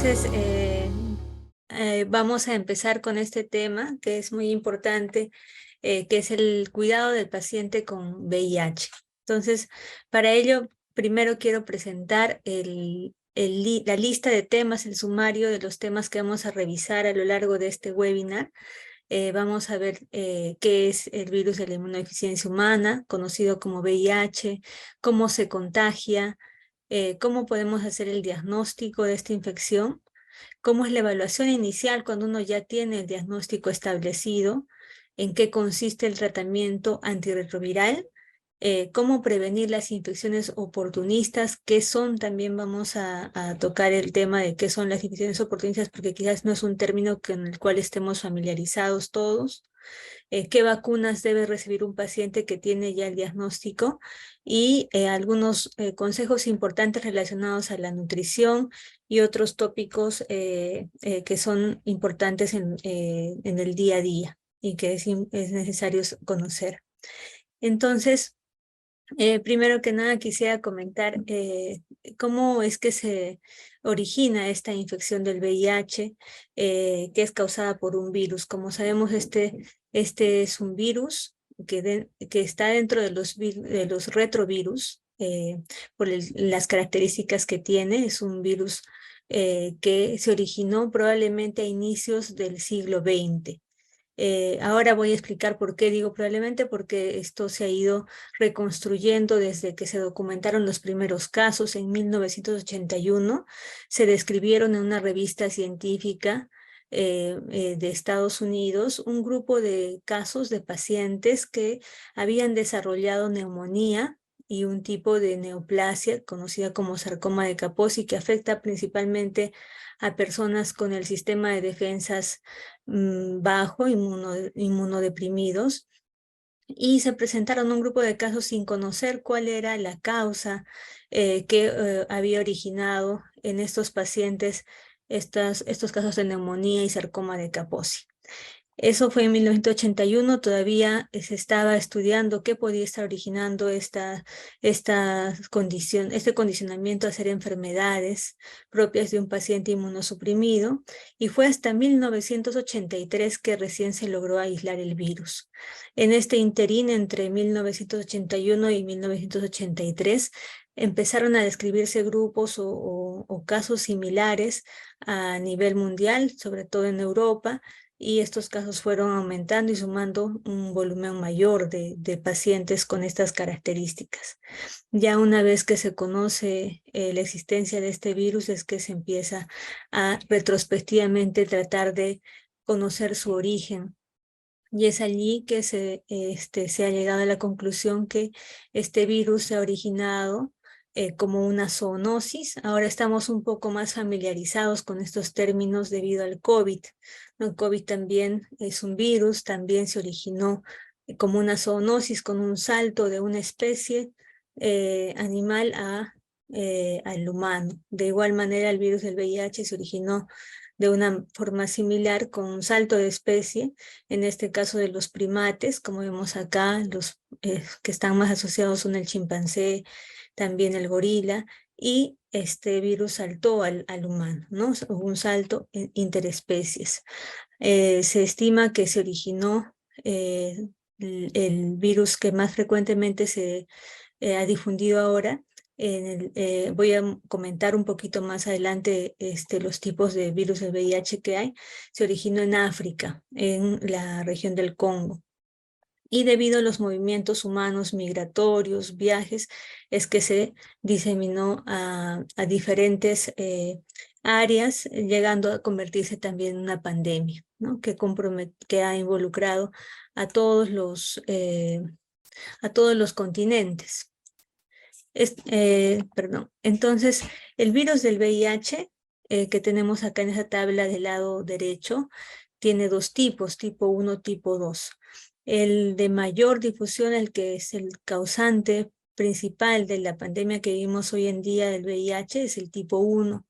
Entonces, vamos a empezar con este tema que es muy importante, que es el cuidado del paciente con VIH. Entonces, para ello, primero quiero presentar la lista de temas, el sumario de los temas que vamos a revisar a lo largo de este webinar. Vamos a ver qué es el virus de la inmunodeficiencia humana, conocido como VIH, cómo se contagia, cómo podemos hacer el diagnóstico de esta infección, cómo es la evaluación inicial cuando uno ya tiene el diagnóstico establecido, en qué consiste el tratamiento antirretroviral, cómo prevenir las infecciones oportunistas, qué son, también vamos a tocar el tema de qué son las infecciones oportunistas, porque quizás no es un término con el cual estemos familiarizados todos. Qué vacunas debe recibir un paciente que tiene ya el diagnóstico y algunos consejos importantes relacionados a la nutrición y otros tópicos que son importantes en el día a día y que es necesario conocer. Entonces, primero que nada quisiera comentar cómo es que se origina esta infección del VIH, que es causada por un virus. Como sabemos, este es un virus que está dentro de los retrovirus, por las características que tiene. Es un virus que se originó probablemente a inicios del siglo XX. Ahora voy a explicar por qué digo probablemente, porque esto se ha ido reconstruyendo desde que se documentaron los primeros casos en 1981. Se describieron en una revista científica de Estados Unidos un grupo de casos de pacientes que habían desarrollado neumonía y un tipo de neoplasia conocida como sarcoma de Kaposi, que afecta principalmente a personas con el sistema de defensas bajo, inmunodeprimidos, y se presentaron un grupo de casos sin conocer cuál era la causa que había originado en estos pacientes estos casos de neumonía y sarcoma de Kaposi. Eso fue en 1981, todavía se estaba estudiando qué podía estar originando este condicionamiento a hacer enfermedades propias de un paciente inmunosuprimido, y fue hasta 1983 que recién se logró aislar el virus. En este interín, entre 1981 y 1983, empezaron a describirse grupos o casos similares a nivel mundial, sobre todo en Europa, y estos casos fueron aumentando y sumando un volumen mayor de pacientes con estas características. Ya una vez que se conoce la existencia de este virus, es que se empieza a retrospectivamente tratar de conocer su origen. Y es allí que se ha llegado a la conclusión que este virus se ha originado como una zoonosis. Ahora estamos un poco más familiarizados con estos términos debido al COVID. El COVID también es un virus, también se originó como una zoonosis, con un salto de una especie animal al humano. De igual manera, el virus del VIH se originó de una forma similar, con un salto de especie, en este caso de los primates, como vemos acá, los que están más asociados son el chimpancé, también el gorila, y este virus saltó al humano, ¿no? Hubo un salto interespecies. Se estima que se originó el virus que más frecuentemente se ha difundido ahora. Voy a comentar un poquito más adelante los tipos de virus del VIH que hay. Se originó en África, en la región del Congo. Y debido a los movimientos humanos migratorios, viajes, es que se diseminó a diferentes áreas, llegando a convertirse también en una pandemia, ¿no? Que ha involucrado a a todos los continentes. Perdón. Entonces, el virus del VIH que tenemos acá en esa tabla del lado derecho tiene dos tipos, tipo 1, tipo 2. El de mayor difusión, el que es el causante principal de la pandemia que vivimos hoy en día del VIH, es el tipo 1,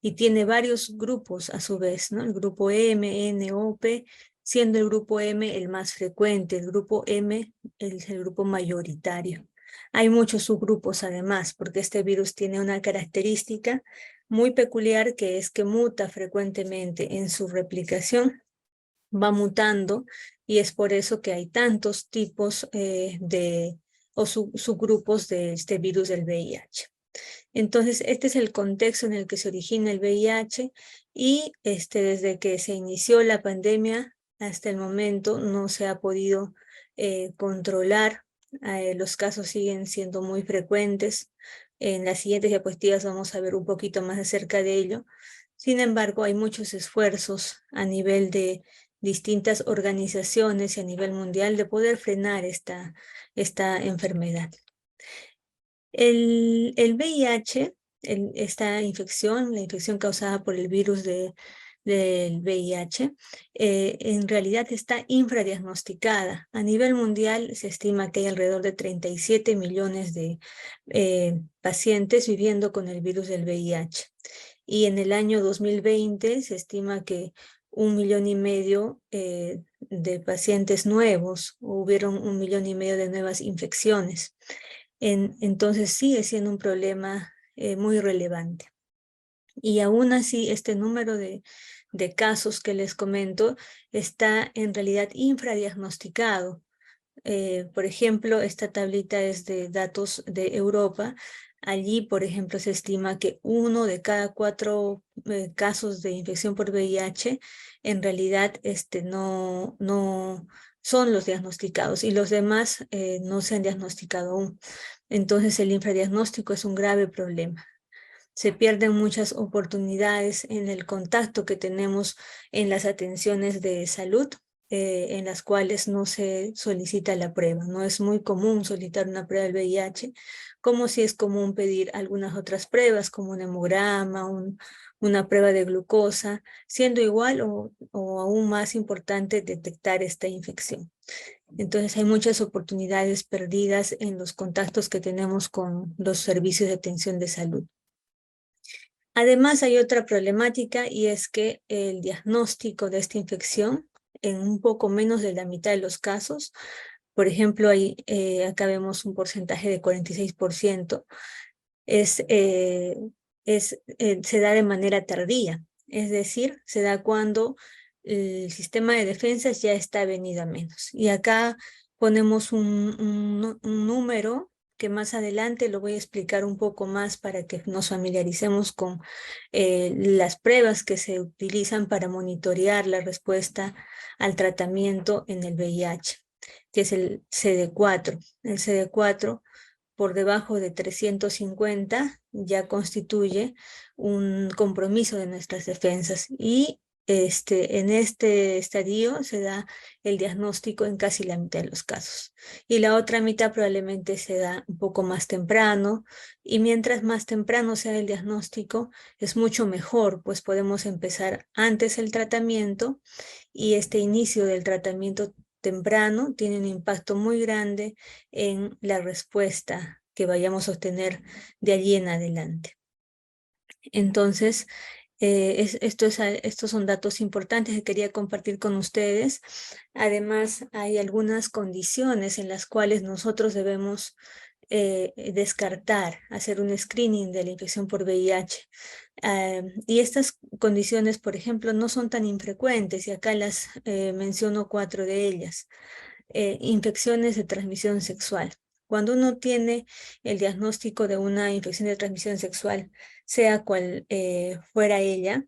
y tiene varios grupos a su vez, ¿no? El grupo M, N, O, P, siendo el grupo M el más frecuente. El grupo M es el grupo mayoritario. Hay muchos subgrupos además, porque este virus tiene una característica muy peculiar, que es que muta frecuentemente en su replicación, va mutando, y es por eso que hay tantos tipos o subgrupos de este virus del VIH. Entonces, este es el contexto en el que se origina el VIH, y desde que se inició la pandemia hasta el momento no se ha podido controlar. Los casos siguen siendo muy frecuentes. En las siguientes diapositivas vamos a ver un poquito más acerca de ello. Sin embargo, hay muchos esfuerzos a nivel de distintas organizaciones y a nivel mundial de poder frenar esta enfermedad. El VIH, esta infección, la infección causada por el virus del VIH, en realidad está infradiagnosticada. A nivel mundial se estima que hay alrededor de 37 millones de pacientes viviendo con el virus del VIH. Y en el año 2020 se estima que 1,5 millones de pacientes nuevos, hubieron 1,5 millones de nuevas infecciones. Entonces sigue siendo un problema muy relevante. Y aún así, este número de casos que les comento está en realidad infradiagnosticado. Por ejemplo, esta tablita es de datos de Europa. Allí, por ejemplo, se estima que 1 de cada 4 casos de infección por VIH en realidad no son los diagnosticados, y los demás no se han diagnosticado aún. Entonces, el infradiagnóstico es un grave problema. Se pierden muchas oportunidades en el contacto que tenemos en las atenciones de salud, en las cuales no se solicita la prueba. No es muy común solicitar una prueba del VIH, como si es común pedir algunas otras pruebas, como un hemograma, una prueba de glucosa, siendo igual o aún más importante detectar esta infección. Entonces hay muchas oportunidades perdidas en los contactos que tenemos con los servicios de atención de salud. Además, hay otra problemática, y es que el diagnóstico de esta infección, en un poco menos de la mitad de los casos, por ejemplo, acá vemos un porcentaje de 46%, se da de manera tardía, es decir, se da cuando el sistema de defensas ya está venido a menos. Y acá ponemos un número que más adelante lo voy a explicar un poco más para que nos familiaricemos con las pruebas que se utilizan para monitorear la respuesta al tratamiento en el VIH, que es el CD4. El CD4, por debajo de 350, ya constituye un compromiso de nuestras defensas, y en este estadio se da el diagnóstico en casi la mitad de los casos, y la otra mitad probablemente se da un poco más temprano, y mientras más temprano sea el diagnóstico es mucho mejor, pues podemos empezar antes el tratamiento, y este inicio del tratamiento temprano tiene un impacto muy grande en la respuesta que vayamos a obtener de allí en adelante. Entonces, estos son datos importantes que quería compartir con ustedes. Además, hay algunas condiciones en las cuales nosotros debemos descartar, hacer un screening de la infección por VIH. Y estas condiciones, por ejemplo, no son tan infrecuentes, y acá las menciono 4 de ellas. Infecciones de transmisión sexual. Cuando uno tiene el diagnóstico de una infección de transmisión sexual, sea cual fuera ella,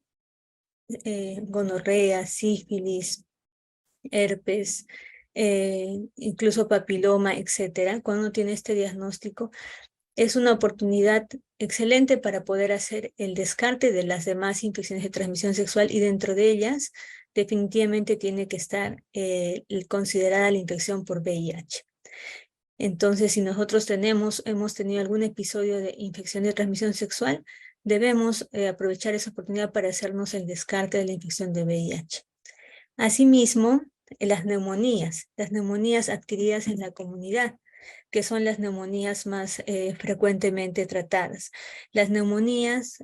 gonorrea, sífilis, herpes, incluso papiloma, etcétera, cuando uno tiene este diagnóstico, es una oportunidad excelente para poder hacer el descarte de las demás infecciones de transmisión sexual, y dentro de ellas definitivamente tiene que estar considerada la infección por VIH. Entonces, si nosotros hemos tenido algún episodio de infección de transmisión sexual, debemos aprovechar esa oportunidad para hacernos el descarte de la infección de VIH. Asimismo, las neumonías adquiridas en la comunidad, que son las neumonías más frecuentemente tratadas. Las neumonías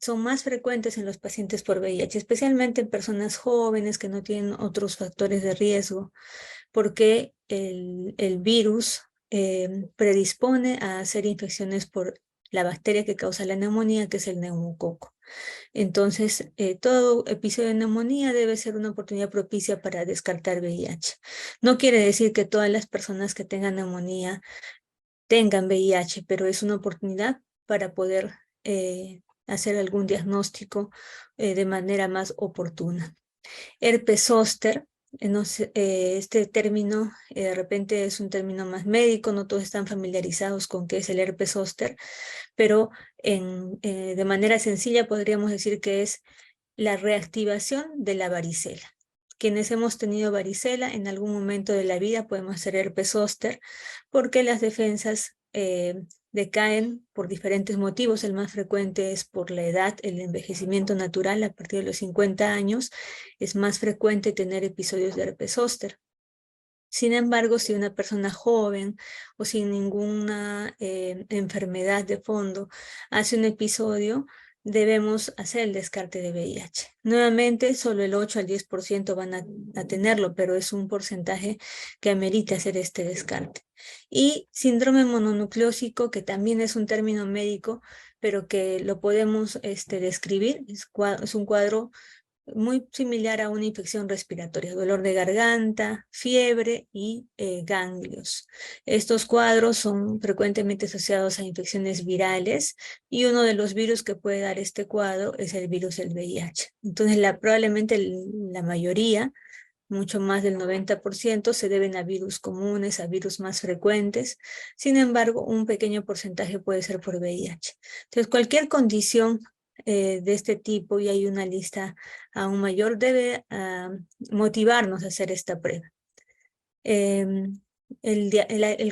son más frecuentes en los pacientes por VIH, especialmente en personas jóvenes que no tienen otros factores de riesgo, porque el virus predispone a hacer infecciones por la bacteria que causa la neumonía, que es el neumococo. Entonces, todo episodio de neumonía debe ser una oportunidad propicia para descartar VIH. No quiere decir que todas las personas que tengan neumonía tengan VIH, pero es una oportunidad para poder hacer algún diagnóstico de manera más oportuna. Herpes zóster, no sé, este término de repente es un término más médico, no todos están familiarizados con qué es el herpes zóster, pero de manera sencilla podríamos decir que es la reactivación de la varicela. Quienes hemos tenido varicela en algún momento de la vida podemos hacer herpes zóster porque las defensas decaen por diferentes motivos. El más frecuente es por la edad, el envejecimiento natural. A partir de los 50 años es más frecuente tener episodios de herpes zóster. Sin embargo, si una persona joven o sin ninguna enfermedad de fondo hace un episodio, debemos hacer el descarte de VIH. Nuevamente, solo el 8 al 10% van a tenerlo, pero es un porcentaje que amerita hacer este descarte. Y síndrome mononucleósico, que también es un término médico, pero que lo podemos describir, es un cuadro muy similar a una infección respiratoria, dolor de garganta, fiebre y ganglios. Estos cuadros son frecuentemente asociados a infecciones virales y uno de los virus que puede dar este cuadro es el virus del VIH. Entonces, probablemente la mayoría, mucho más del 90%, se deben a virus comunes, a virus más frecuentes. Sin embargo, un pequeño porcentaje puede ser por VIH. Entonces, cualquier condición de este tipo, y hay una lista aún mayor, debe motivarnos a hacer esta prueba. El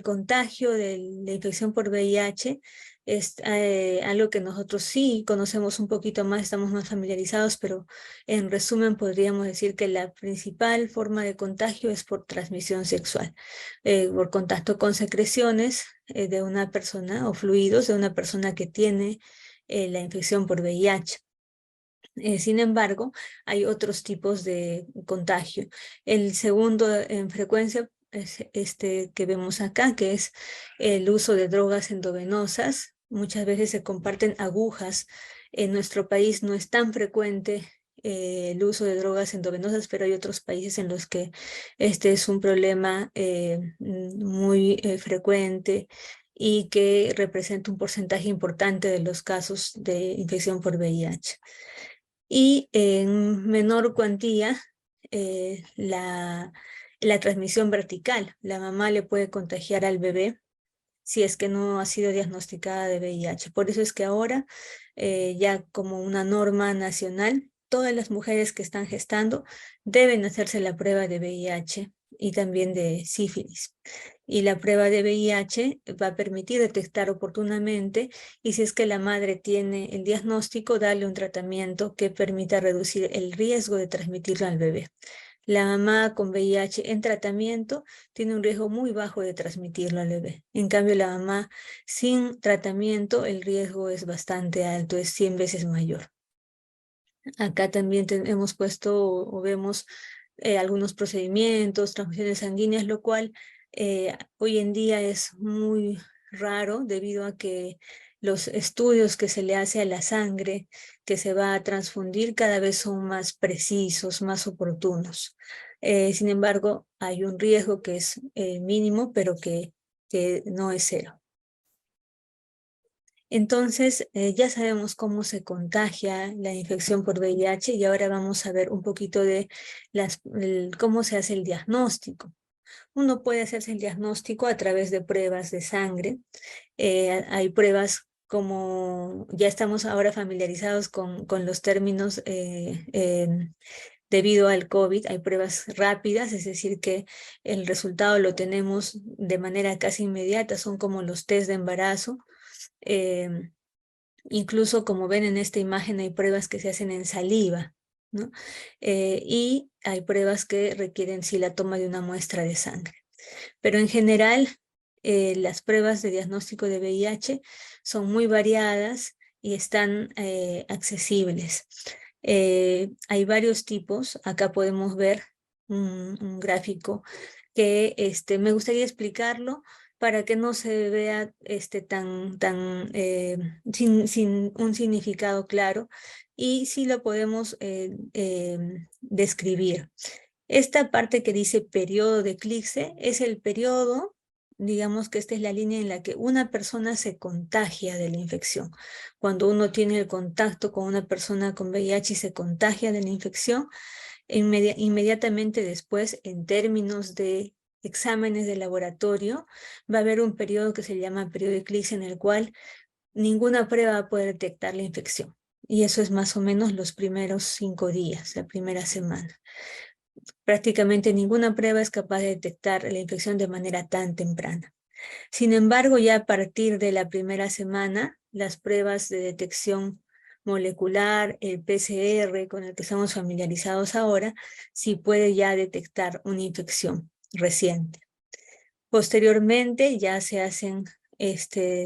contagio de la infección por VIH es algo que nosotros sí conocemos un poquito más, estamos más familiarizados, pero en resumen podríamos decir que la principal forma de contagio es por transmisión sexual, por contacto con secreciones de una persona o fluidos de una persona que tiene la infección por VIH. Sin embargo, hay otros tipos de contagio. El segundo en frecuencia es este que vemos acá, que es el uso de drogas endovenosas. Muchas veces se comparten agujas. En nuestro país no es tan frecuente el uso de drogas endovenosas, pero hay otros países en los que este es un problema muy frecuente y que representa un porcentaje importante de los casos de infección por VIH. Y en menor cuantía, la transmisión vertical. La mamá le puede contagiar al bebé si es que no ha sido diagnosticada de VIH. Por eso es que ahora, ya como una norma nacional, todas las mujeres que están gestando deben hacerse la prueba de VIH y también de sífilis. Y la prueba de VIH va a permitir detectar oportunamente, y si es que la madre tiene el diagnóstico, darle un tratamiento que permita reducir el riesgo de transmitirlo al bebé. La mamá con VIH en tratamiento tiene un riesgo muy bajo de transmitirlo al bebé. En cambio, la mamá sin tratamiento, el riesgo es bastante alto, es 100 veces mayor. Acá también hemos puesto o vemos algunos procedimientos, transfusiones sanguíneas, lo cual hoy en día es muy raro debido a que los estudios que se le hace a la sangre que se va a transfundir cada vez son más precisos, más oportunos. Sin embargo, hay un riesgo que es mínimo, pero que no es cero. Entonces, ya sabemos cómo se contagia la infección por VIH y ahora vamos a ver un poquito de cómo se hace el diagnóstico. Uno puede hacerse el diagnóstico a través de pruebas de sangre. Hay pruebas como ya estamos ahora familiarizados con los términos debido al COVID, hay pruebas rápidas, es decir, que el resultado lo tenemos de manera casi inmediata, son como los test de embarazo. Incluso como ven en esta imagen hay pruebas que se hacen en saliva, ¿no? Y hay pruebas que requieren sí la toma de una muestra de sangre. Pero en general, las pruebas de diagnóstico de VIH son muy variadas y están accesibles. Hay varios tipos. Acá podemos ver un gráfico que me gustaría explicarlo, para que no se vea sin un significado claro, y sí lo podemos describir. Esta parte que dice periodo de eclipse es el periodo, digamos que esta es la línea en la que una persona se contagia de la infección. Cuando uno tiene el contacto con una persona con VIH y se contagia de la infección, inmediatamente después, en términos de exámenes de laboratorio, va a haber un periodo que se llama periodo de eclipse, en el cual ninguna prueba va a poder detectar la infección. Y eso es más o menos los primeros 5 días, la primera semana. Prácticamente ninguna prueba es capaz de detectar la infección de manera tan temprana. Sin embargo, ya a partir de la primera semana, las pruebas de detección molecular, el PCR con el que estamos familiarizados ahora, sí puede ya detectar una infección reciente. Posteriormente ya se hacen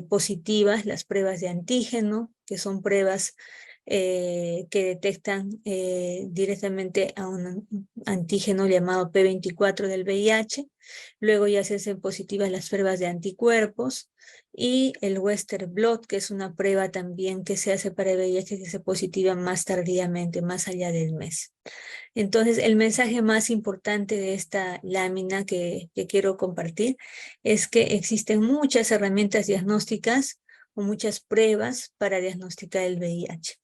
positivas las pruebas de antígeno, que son pruebas que detectan directamente a un antígeno llamado P24 del VIH. Luego ya se hacen positivas las pruebas de anticuerpos, y el Western blot, que es una prueba también que se hace para el VIH, que se positiva más tardíamente, más allá del mes. Entonces, el mensaje más importante de esta lámina que quiero compartir es que existen muchas herramientas diagnósticas o muchas pruebas para diagnosticar el VIH.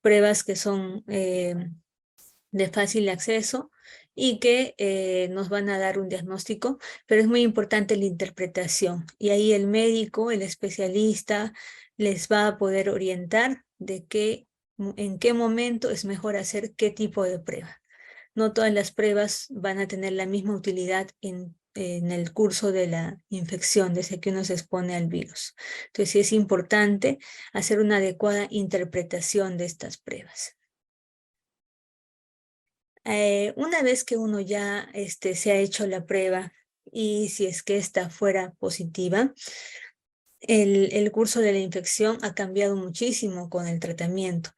Pruebas que son de fácil acceso y que nos van a dar un diagnóstico, pero es muy importante la interpretación. Y ahí el médico, el especialista, les va a poder orientar en qué momento es mejor hacer qué tipo de prueba. No todas las pruebas van a tener la misma utilidad en el curso de la infección, desde que uno se expone al virus. Entonces sí es importante hacer una adecuada interpretación de estas pruebas. Una vez que uno ya se ha hecho la prueba, y si es que esta fuera positiva, el curso de la infección ha cambiado muchísimo con el tratamiento.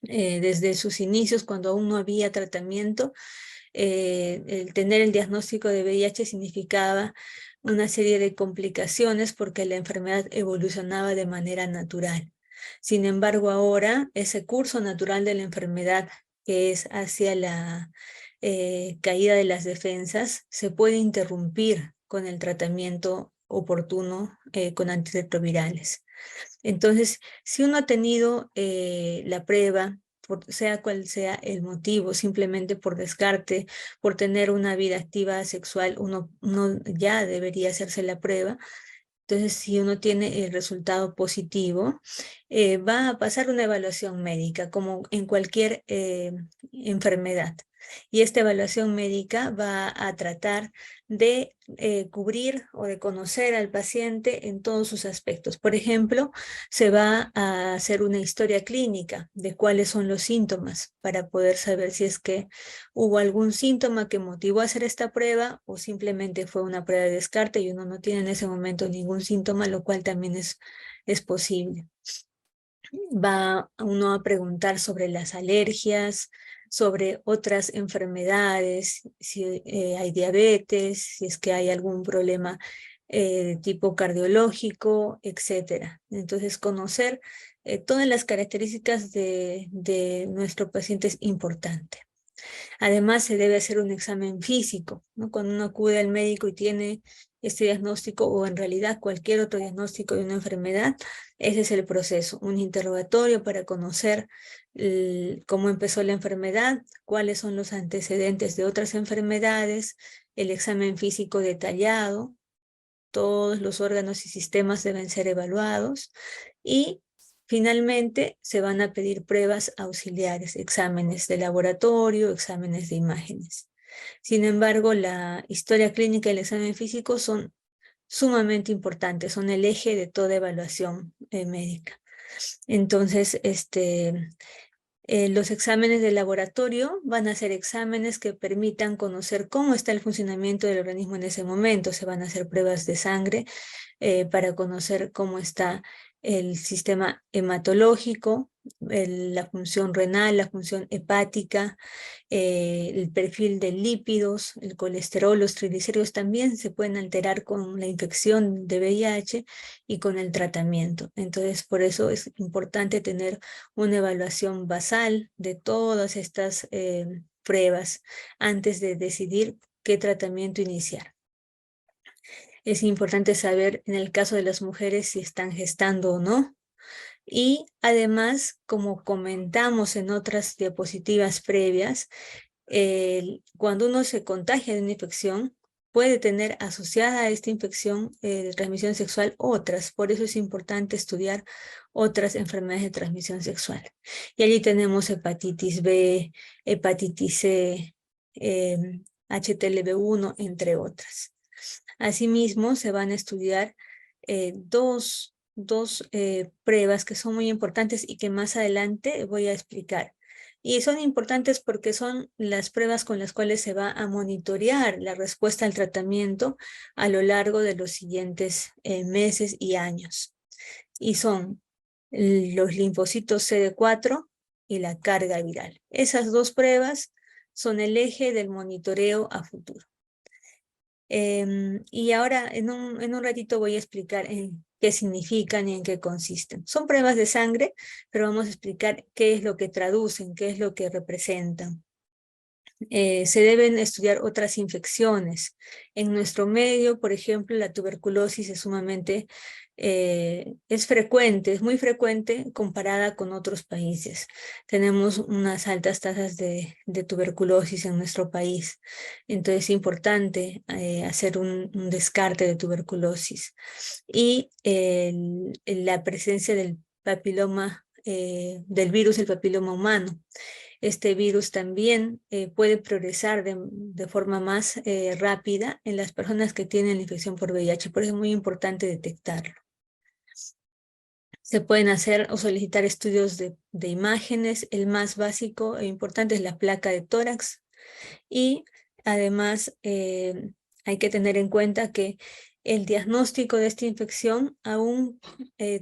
Desde sus inicios, cuando aún no había tratamiento, el tener el diagnóstico de VIH significaba una serie de complicaciones porque la enfermedad evolucionaba de manera natural. Sin embargo, ahora ese curso natural de la enfermedad, que es hacia la caída de las defensas, se puede interrumpir con el tratamiento oportuno con antirretrovirales. Entonces, si uno ha tenido la prueba, sea cual sea el motivo, simplemente por descarte, por tener una vida activa sexual, uno ya debería hacerse la prueba. Entonces, si uno tiene el resultado positivo, va a pasar una evaluación médica, como en cualquier enfermedad. Y esta evaluación médica va a tratar de cubrir o de conocer al paciente en todos sus aspectos. Por ejemplo, se va a hacer una historia clínica de cuáles son los síntomas para poder saber si es que hubo algún síntoma que motivó a hacer esta prueba, o simplemente fue una prueba de descarte y uno no tiene en ese momento ningún síntoma, lo cual también es posible. Va uno a preguntar sobre las alergias, sobre otras enfermedades, si hay diabetes, si es que hay algún problema de tipo cardiológico, etc. Entonces, conocer todas las características de nuestro paciente es importante. Además, se debe hacer un examen físico, ¿no? Cuando uno acude al médico y tiene este diagnóstico, o en realidad cualquier otro diagnóstico de una enfermedad, ese es el proceso, un interrogatorio para conocer cómo empezó la enfermedad, cuáles son los antecedentes de otras enfermedades, el examen físico detallado, todos los órganos y sistemas deben ser evaluados, y finalmente se van a pedir pruebas auxiliares, exámenes de laboratorio, exámenes de imágenes. Sin embargo, la historia clínica y el examen físico son sumamente importantes, son el eje de toda evaluación médica. Entonces, los exámenes de laboratorio van a ser exámenes que permitan conocer cómo está el funcionamiento del organismo en ese momento. Se van a hacer pruebas de sangre para conocer cómo está el sistema hematológico, la función renal, la función hepática, el perfil de lípidos, el colesterol, los triglicéridos también se pueden alterar con la infección de VIH y con el tratamiento. Entonces, por eso es importante tener una evaluación basal de todas estas pruebas antes de decidir qué tratamiento iniciar. Es importante saber en el caso de las mujeres si están gestando o no. Y además, como comentamos en otras diapositivas previas, cuando uno se contagia de una infección, puede tener asociada a esta infección de transmisión sexual otras. Por eso es importante estudiar otras enfermedades de transmisión sexual. Y allí tenemos hepatitis B, hepatitis C, HTLV1, entre otras. Asimismo, se van a estudiar dos pruebas que son muy importantes y que más adelante voy a explicar. Y son importantes porque son las pruebas con las cuales se va a monitorear la respuesta al tratamiento a lo largo de los siguientes meses y años. Y son los linfocitos CD4 y la carga viral. Esas dos pruebas son el eje del monitoreo a futuro. Y ahora en un ratito voy a explicar en qué significan y en qué consisten. Son pruebas de sangre, pero vamos a explicar qué es lo que traducen, qué es lo que representan. Se deben estudiar otras infecciones. En nuestro medio, por ejemplo, la tuberculosis es sumamente, es frecuente, es muy frecuente comparada con otros países. Tenemos unas altas tasas de tuberculosis en nuestro país. Entonces es importante hacer un descarte de tuberculosis. Y la presencia del papiloma, del virus del papiloma humano. Este virus también puede progresar de forma más rápida en las personas que tienen la infección por VIH, por eso es muy importante detectarlo. Se pueden hacer o solicitar estudios de imágenes. El más básico e importante es la placa de tórax. Y además hay que tener en cuenta que el diagnóstico de esta infección aún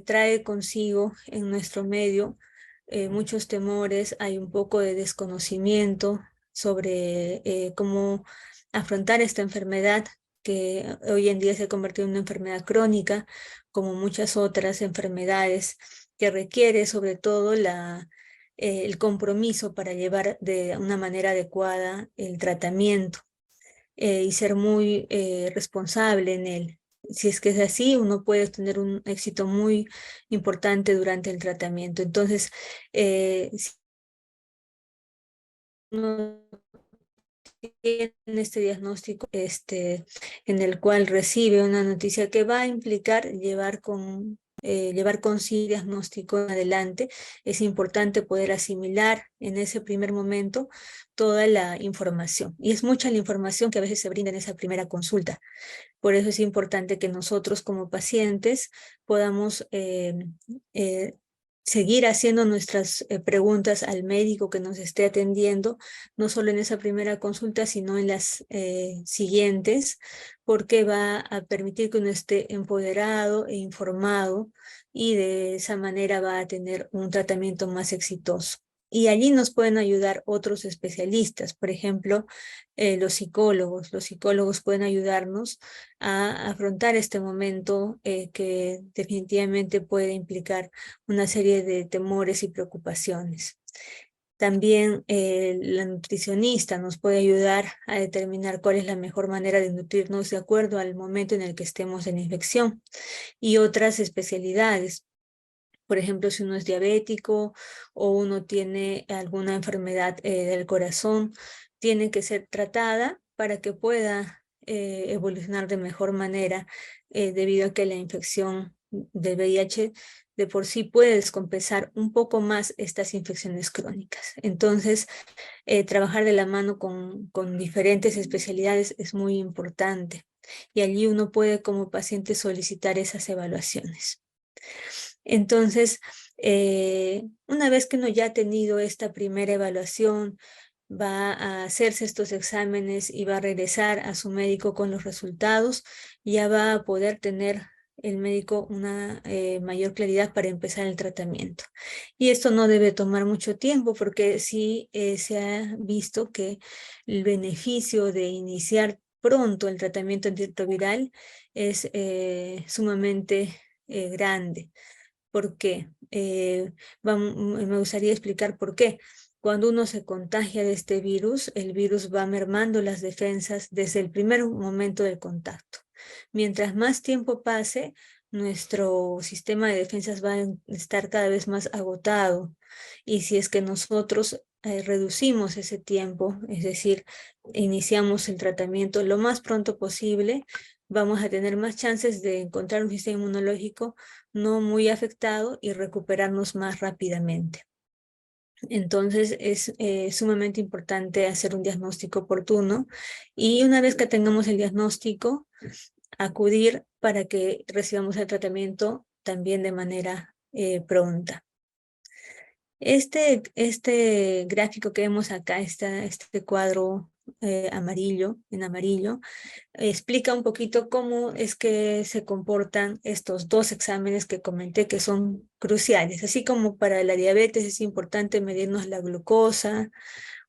trae consigo en nuestro medio muchos temores, hay un poco de desconocimiento sobre cómo afrontar esta enfermedad que hoy en día se ha convertido en una enfermedad crónica, como muchas otras enfermedades, que requiere sobre todo el compromiso para llevar de una manera adecuada el tratamiento y ser muy responsable en él. Si es que es así, uno puede tener un éxito muy importante durante el tratamiento. Entonces, si uno tiene este diagnóstico en el cual recibe una noticia que va a implicar llevar consigo diagnóstico en adelante, es importante poder asimilar en ese primer momento toda la información. Y es mucha la información que a veces se brinda en esa primera consulta. Por eso es importante que nosotros como pacientes podamos seguir haciendo nuestras preguntas al médico que nos esté atendiendo, no solo en esa primera consulta, sino en las siguientes, porque va a permitir que uno esté empoderado e informado y de esa manera va a tener un tratamiento más exitoso. Y allí nos pueden ayudar otros especialistas, por ejemplo, los psicólogos. Los psicólogos pueden ayudarnos a afrontar este momento que definitivamente puede implicar una serie de temores y preocupaciones. También la nutricionista nos puede ayudar a determinar cuál es la mejor manera de nutrirnos de acuerdo al momento en el que estemos en infección y otras especialidades. Por ejemplo, si uno es diabético o uno tiene alguna enfermedad del corazón, tiene que ser tratada para que pueda evolucionar de mejor manera debido a que la infección del VIH de por sí puede descompensar un poco más estas infecciones crónicas. Entonces, trabajar de la mano con diferentes especialidades es muy importante y allí uno puede como paciente solicitar esas evaluaciones. Entonces, una vez que uno ya ha tenido esta primera evaluación, va a hacerse estos exámenes y va a regresar a su médico con los resultados, ya va a poder tener el médico una mayor claridad para empezar el tratamiento. Y esto no debe tomar mucho tiempo porque sí se ha visto que el beneficio de iniciar pronto el tratamiento antirretroviral es sumamente grande. ¿Por qué? Me gustaría explicar por qué. Cuando uno se contagia de este virus, el virus va mermando las defensas desde el primer momento del contacto. Mientras más tiempo pase, nuestro sistema de defensas va a estar cada vez más agotado. Y si es que nosotros reducimos ese tiempo, es decir, iniciamos el tratamiento lo más pronto posible, vamos a tener más chances de encontrar un sistema inmunológico no muy afectado y recuperarnos más rápidamente. Entonces es sumamente importante hacer un diagnóstico oportuno y una vez que tengamos el diagnóstico, acudir para que recibamos el tratamiento también de manera pronta. Este gráfico que vemos acá, este cuadro amarillo, en amarillo, explica un poquito cómo es que se comportan estos dos exámenes que comenté que son cruciales. Así como para la diabetes es importante medirnos la glucosa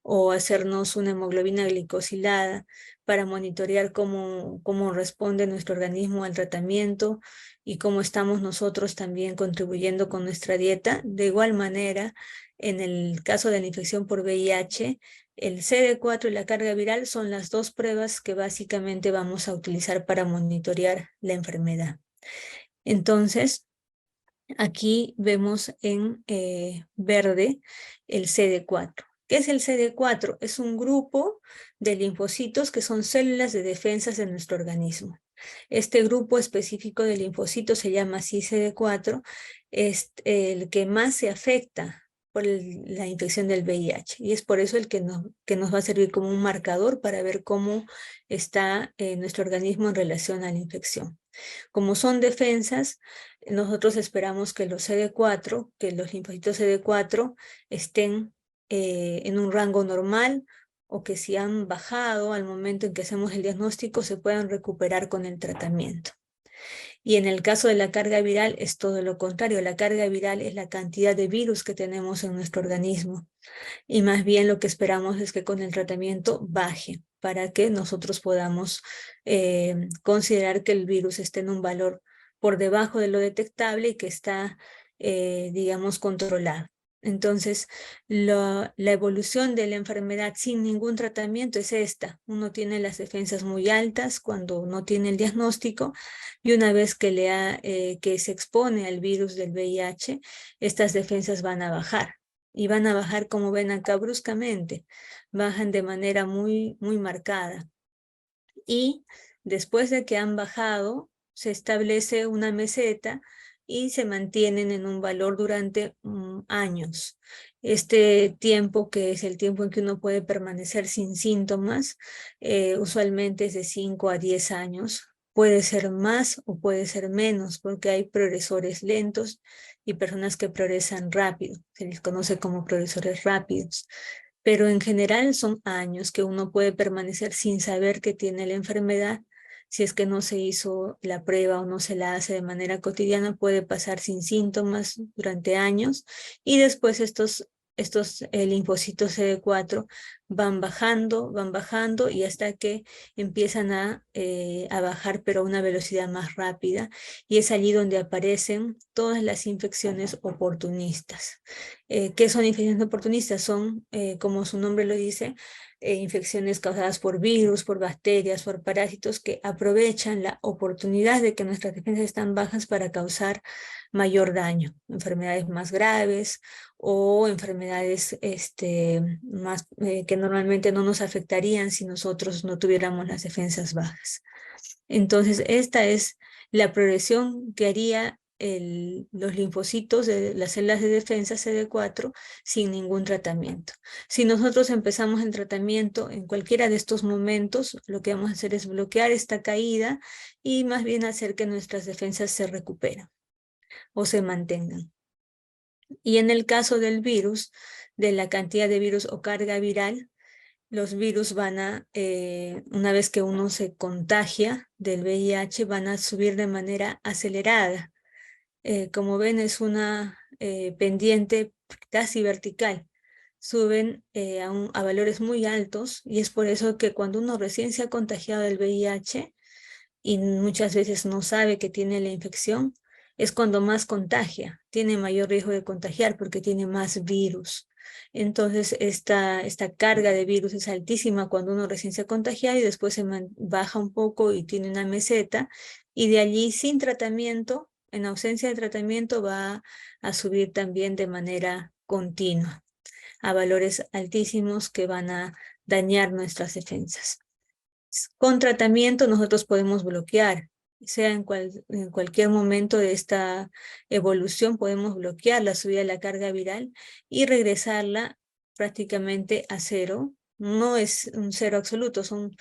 o hacernos una hemoglobina glicosilada para monitorear cómo responde nuestro organismo al tratamiento y cómo estamos nosotros también contribuyendo con nuestra dieta. De igual manera, en el caso de la infección por VIH, el CD4 y la carga viral son las dos pruebas que básicamente vamos a utilizar para monitorear la enfermedad. Entonces, aquí vemos en verde el CD4. ¿Qué es el CD4? Es un grupo de linfocitos que son células de defensas de nuestro organismo. Este grupo específico de linfocitos se llama así CD4, es el que más se afecta por la infección del VIH y es por eso el que nos va a servir como un marcador para ver cómo está nuestro organismo en relación a la infección. Como son defensas, nosotros esperamos que los CD4, que los linfocitos CD4 estén en un rango normal o que si han bajado al momento en que hacemos el diagnóstico se puedan recuperar con el tratamiento. Y en el caso de la carga viral es todo lo contrario. La carga viral es la cantidad de virus que tenemos en nuestro organismo. Y más bien lo que esperamos es que con el tratamiento baje para que nosotros podamos considerar que el virus esté en un valor por debajo de lo detectable y que está, digamos, controlado. Entonces, la evolución de la enfermedad sin ningún tratamiento es esta. Uno tiene las defensas muy altas cuando no tiene el diagnóstico y una vez que se expone al virus del VIH, estas defensas van a bajar. Y van a bajar, como ven acá, bruscamente. Bajan de manera muy, muy marcada. Y después de que han bajado, se establece una meseta y se mantienen en un valor durante años. Este tiempo, que es el tiempo en que uno puede permanecer sin síntomas, usualmente es de 5 a 10 años. Puede ser más o puede ser menos, porque hay progresores lentos y personas que progresan rápido. Se les conoce como progresores rápidos. Pero en general son años que uno puede permanecer sin saber que tiene la enfermedad. Si es que no se hizo la prueba o no se la hace de manera cotidiana, puede pasar sin síntomas durante años y después estos linfocitos CD4 van bajando y hasta que empiezan a bajar pero a una velocidad más rápida y es allí donde aparecen todas las infecciones oportunistas. ¿Qué son infecciones oportunistas? Son, como su nombre lo dice, infecciones causadas por virus, por bacterias, por parásitos que aprovechan la oportunidad de que nuestras defensas están bajas para causar mayor daño, enfermedades más graves o enfermedades que normalmente no nos afectarían si nosotros no tuviéramos las defensas bajas. Entonces, esta es la progresión que haría los linfocitos de las células de defensa CD4 sin ningún tratamiento. Si nosotros empezamos el tratamiento en cualquiera de estos momentos, lo que vamos a hacer es bloquear esta caída y más bien hacer que nuestras defensas se recuperen o se mantengan. Y en el caso del virus, de la cantidad de virus o carga viral, los virus van a, una vez que uno se contagia del VIH, van a subir de manera acelerada. Como ven, es una pendiente casi vertical. Suben a valores muy altos y es por eso que cuando uno recién se ha contagiado del VIH y muchas veces no sabe que tiene la infección, es cuando más contagia, tiene mayor riesgo de contagiar porque tiene más virus. Entonces, esta carga de virus es altísima cuando uno recién se ha contagiado y después se baja un poco y tiene una meseta, y de allí sin tratamiento, en ausencia de tratamiento, va a subir también de manera continua a valores altísimos que van a dañar nuestras defensas. Con tratamiento nosotros podemos bloquear, sea en cualquier momento de esta evolución, podemos bloquear la subida de la carga viral y regresarla prácticamente a cero. No es un cero absoluto, son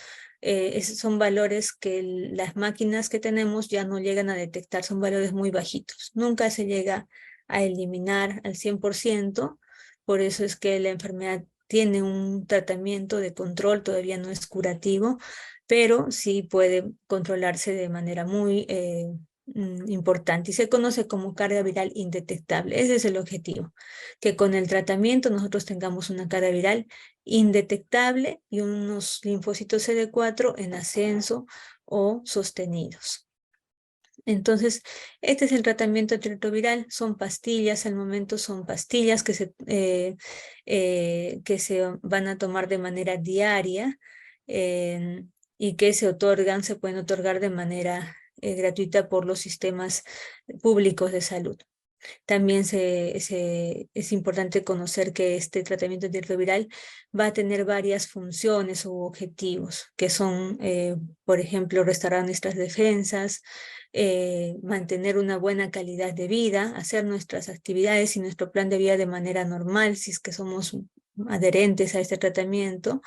valores que las máquinas que tenemos ya no llegan a detectar, son valores muy bajitos. Nunca se llega a eliminar al 100%, por eso es que la enfermedad tiene un tratamiento de control, todavía no es curativo, pero sí puede controlarse de manera muy importante y se conoce como carga viral indetectable. Ese es el objetivo, que con el tratamiento nosotros tengamos una carga viral indetectable y unos linfocitos CD4 en ascenso o sostenidos. Entonces, este es el tratamiento antirretroviral, son pastillas, al momento son pastillas que se van a tomar de manera diaria y que se pueden otorgar de manera gratuita por los sistemas públicos de salud. También es importante conocer que este tratamiento antirretroviral va a tener varias funciones u objetivos, que son, por ejemplo, restaurar nuestras defensas, mantener una buena calidad de vida, hacer nuestras actividades y nuestro plan de vida de manera normal, si es que somos adherentes a este tratamiento,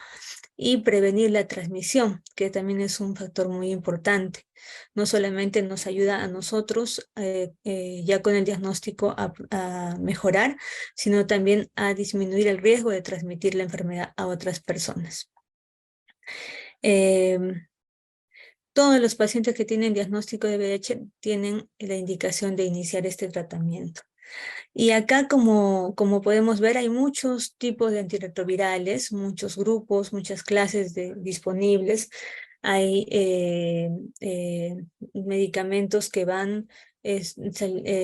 y prevenir la transmisión, que también es un factor muy importante. No solamente nos ayuda a nosotros ya con el diagnóstico a mejorar, sino también a disminuir el riesgo de transmitir la enfermedad a otras personas. Todos los pacientes que tienen diagnóstico de VIH tienen la indicación de iniciar este tratamiento. Y acá, como podemos ver, hay muchos tipos de antirretrovirales, muchos grupos, muchas clases disponibles. Hay medicamentos que van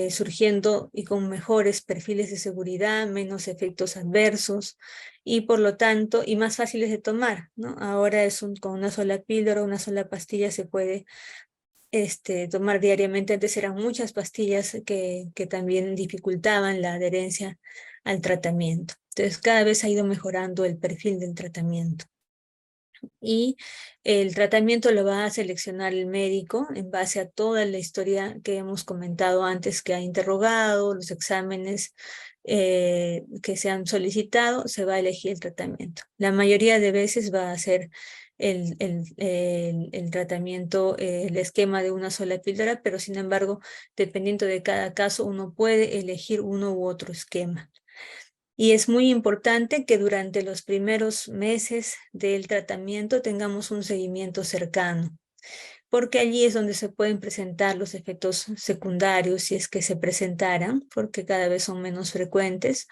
surgiendo y con mejores perfiles de seguridad, menos efectos adversos y por lo tanto, y más fáciles de tomar, ¿no? Ahora con una sola píldora, una sola pastilla se puede tomar diariamente. Antes eran muchas pastillas que también dificultaban la adherencia al tratamiento. Entonces cada vez ha ido mejorando el perfil del tratamiento. Y el tratamiento lo va a seleccionar el médico en base a toda la historia que hemos comentado antes, que ha interrogado, los exámenes que se han solicitado, se va a elegir el tratamiento. La mayoría de veces va a ser el tratamiento, el esquema de una sola píldora, pero sin embargo, dependiendo de cada caso, uno puede elegir uno u otro esquema. Y es muy importante que durante los primeros meses del tratamiento tengamos un seguimiento cercano, porque allí es donde se pueden presentar los efectos secundarios, si es que se presentaran, porque cada vez son menos frecuentes.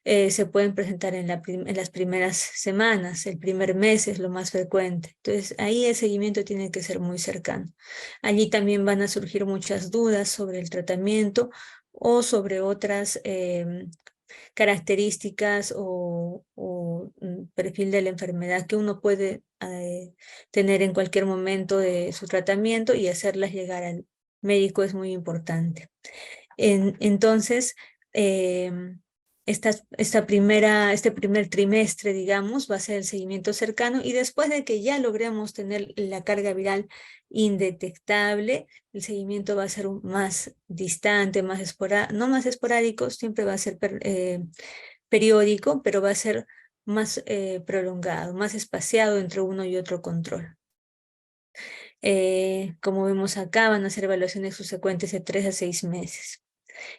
Se pueden presentar en las primeras semanas, el primer mes es lo más frecuente. Entonces ahí el seguimiento tiene que ser muy cercano. Allí también van a surgir muchas dudas sobre el tratamiento o sobre otras características o perfil de la enfermedad que uno puede tener en cualquier momento de su tratamiento, y hacerlas llegar al médico es muy importante. Entonces, este primer trimestre, digamos, va a ser el seguimiento cercano, y después de que ya logremos tener la carga viral indetectable, el seguimiento va a ser más distante, no más esporádico, siempre va a ser periódico, pero va a ser más prolongado, más espaciado entre uno y otro control. Como vemos acá, van a ser evaluaciones subsecuentes de 3 a 6 meses.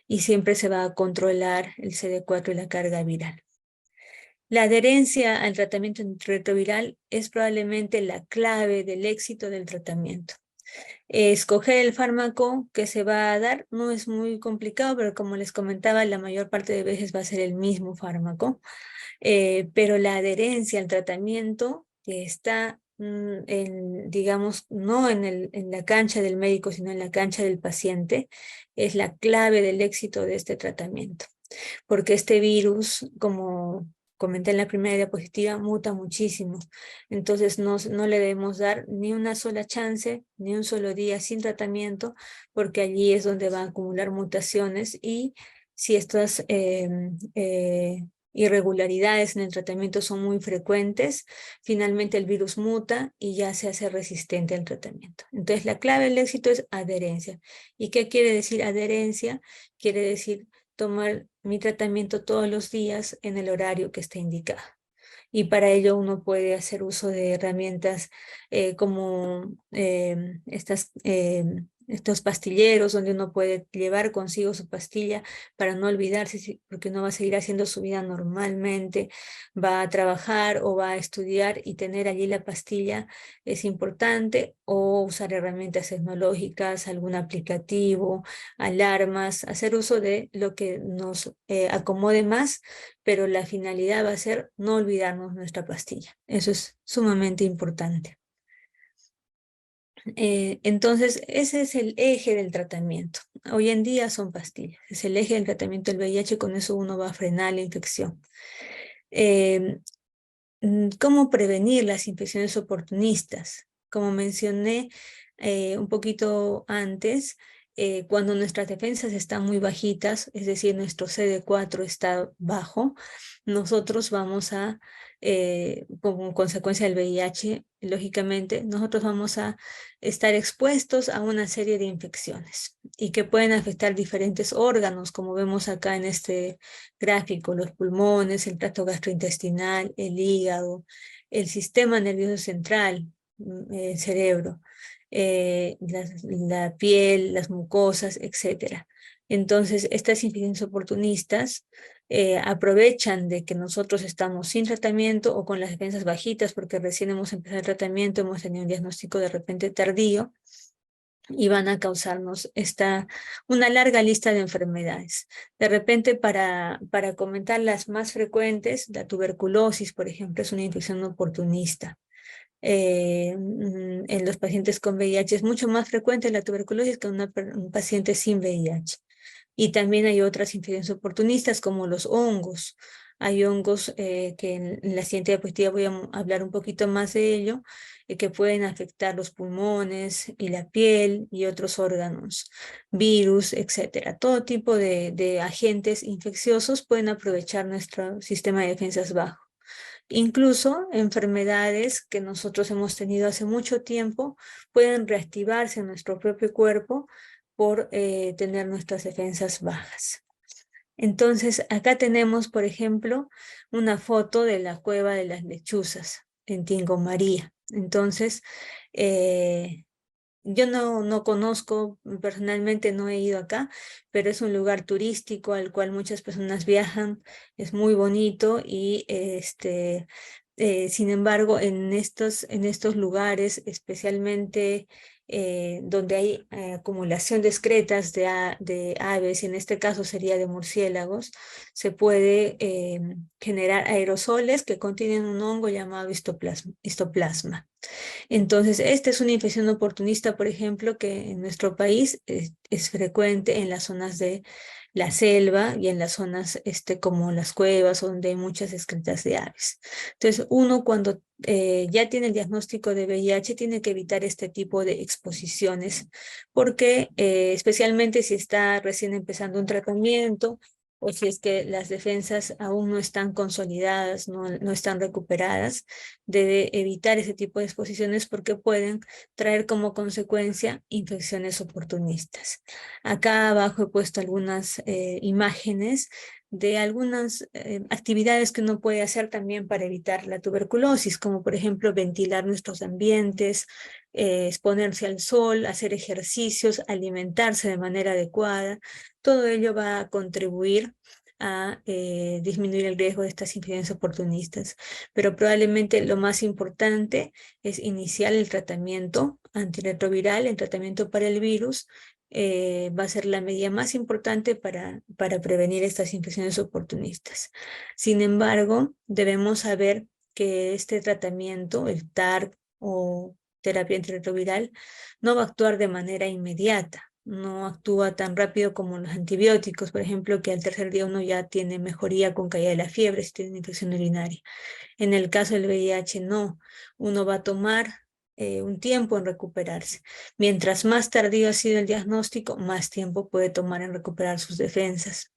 Y siempre se va a controlar el CD4 y la carga viral. La adherencia al tratamiento antirretroviral es probablemente la clave del éxito del tratamiento. Escoger el fármaco que se va a dar no es muy complicado, pero como les comentaba, la mayor parte de veces va a ser el mismo fármaco. Pero la adherencia al tratamiento que está digamos, no en la cancha del médico, sino en la cancha del paciente, es la clave del éxito de este tratamiento. Porque este virus, como comenté en la primera diapositiva, muta muchísimo. Entonces no le debemos dar ni una sola chance, ni un solo día sin tratamiento, porque allí es donde va a acumular mutaciones y si estas irregularidades en el tratamiento son muy frecuentes, finalmente el virus muta y ya se hace resistente al tratamiento. Entonces la clave del éxito es adherencia. ¿Y qué quiere decir adherencia? Quiere decir tomar mi tratamiento todos los días en el horario que esté indicado. Y para ello uno puede hacer uso de herramientas como estos pastilleros donde uno puede llevar consigo su pastilla para no olvidarse, porque no va a seguir haciendo su vida normalmente, va a trabajar o va a estudiar y tener allí la pastilla es importante, o usar herramientas tecnológicas, algún aplicativo, alarmas, hacer uso de lo que nos acomode más, pero la finalidad va a ser no olvidarnos nuestra pastilla. Eso es sumamente importante. Entonces, ese es el eje del tratamiento. Hoy en día son pastillas. Es el eje del tratamiento del VIH, con eso uno va a frenar la infección. ¿Cómo prevenir las infecciones oportunistas? Como mencioné un poquito antes, cuando nuestras defensas están muy bajitas, es decir, nuestro CD4 está bajo, nosotros vamos a, como consecuencia del VIH, lógicamente, nosotros vamos a estar expuestos a una serie de infecciones y que pueden afectar diferentes órganos, como vemos acá en este gráfico: los pulmones, el tracto gastrointestinal, el hígado, el sistema nervioso central, el cerebro, la piel, las mucosas, etc. Entonces, estas infecciones oportunistas aprovechan de que nosotros estamos sin tratamiento o con las defensas bajitas, porque recién hemos empezado el tratamiento, hemos tenido un diagnóstico de repente tardío, y van a causarnos una larga lista de enfermedades. De repente, para comentar las más frecuentes, la tuberculosis, por ejemplo, es una infección oportunista. En los pacientes con VIH es mucho más frecuente la tuberculosis que un paciente sin VIH. Y también hay otras infecciones oportunistas como los hongos. Hay hongos que en la siguiente diapositiva voy a hablar un poquito más de ello, que pueden afectar los pulmones y la piel y otros órganos, virus, etcétera. Todo tipo de agentes infecciosos pueden aprovechar nuestro sistema de defensas bajo. Incluso enfermedades que nosotros hemos tenido hace mucho tiempo pueden reactivarse en nuestro propio cuerpo por tener nuestras defensas bajas. Entonces, acá tenemos, por ejemplo, una foto de la cueva de las lechuzas en Tingo María. Entonces, yo no conozco, personalmente no he ido acá, pero es un lugar turístico al cual muchas personas viajan, es muy bonito y sin embargo, en estos lugares, especialmente donde hay acumulación de excretas de aves, y en este caso sería de murciélagos, se puede generar aerosoles que contienen un hongo llamado histoplasma. Entonces, esta es una infección oportunista, por ejemplo, que en nuestro país es frecuente en las zonas de la selva y en las zonas como las cuevas, donde hay muchas excretas de aves. Entonces, uno cuando ya tiene el diagnóstico de VIH tiene que evitar este tipo de exposiciones, porque especialmente si está recién empezando un tratamiento, o si es que las defensas aún no están consolidadas, no están recuperadas, debe evitar ese tipo de exposiciones porque pueden traer como consecuencia infecciones oportunistas. Acá abajo he puesto algunas imágenes de algunas actividades que uno puede hacer también para evitar la tuberculosis, como por ejemplo ventilar nuestros ambientes, exponerse al sol, hacer ejercicios, alimentarse de manera adecuada. Todo ello va a contribuir a disminuir el riesgo de estas infecciones oportunistas. Pero probablemente lo más importante es iniciar el tratamiento antirretroviral, el tratamiento para el virus, va a ser la medida más importante para prevenir estas infecciones oportunistas. Sin embargo, debemos saber que este tratamiento, el TARC o terapia antirretroviral, no va a actuar de manera inmediata. No actúa tan rápido como los antibióticos, por ejemplo, que al tercer día uno ya tiene mejoría con caída de la fiebre si tiene infección urinaria. En el caso del VIH no, uno va a tomar un tiempo en recuperarse. Mientras más tardío ha sido el diagnóstico, más tiempo puede tomar en recuperar sus defensas.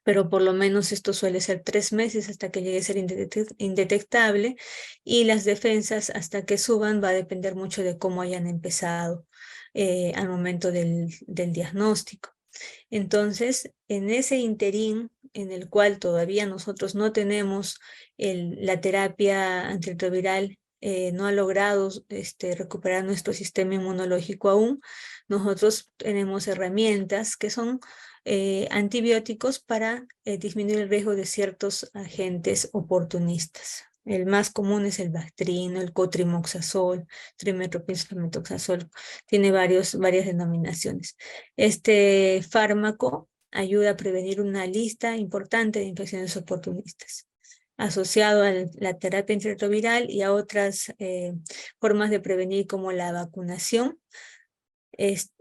Pero por lo menos esto suele ser 3 meses hasta que llegue a ser indetectable, y las defensas hasta que suban va a depender mucho de cómo hayan empezado al momento del diagnóstico. Entonces, en ese interín en el cual todavía nosotros no tenemos la terapia antirretroviral, no ha logrado recuperar nuestro sistema inmunológico aún, nosotros tenemos herramientas que son antibióticos para disminuir el riesgo de ciertos agentes oportunistas. El más común es el Bactrino, el cotrimoxazol, trimethoprim-metoxazol, tiene varias denominaciones. Este fármaco ayuda a prevenir una lista importante de infecciones oportunistas, asociado a la terapia antirretroviral y a otras formas de prevenir como la vacunación.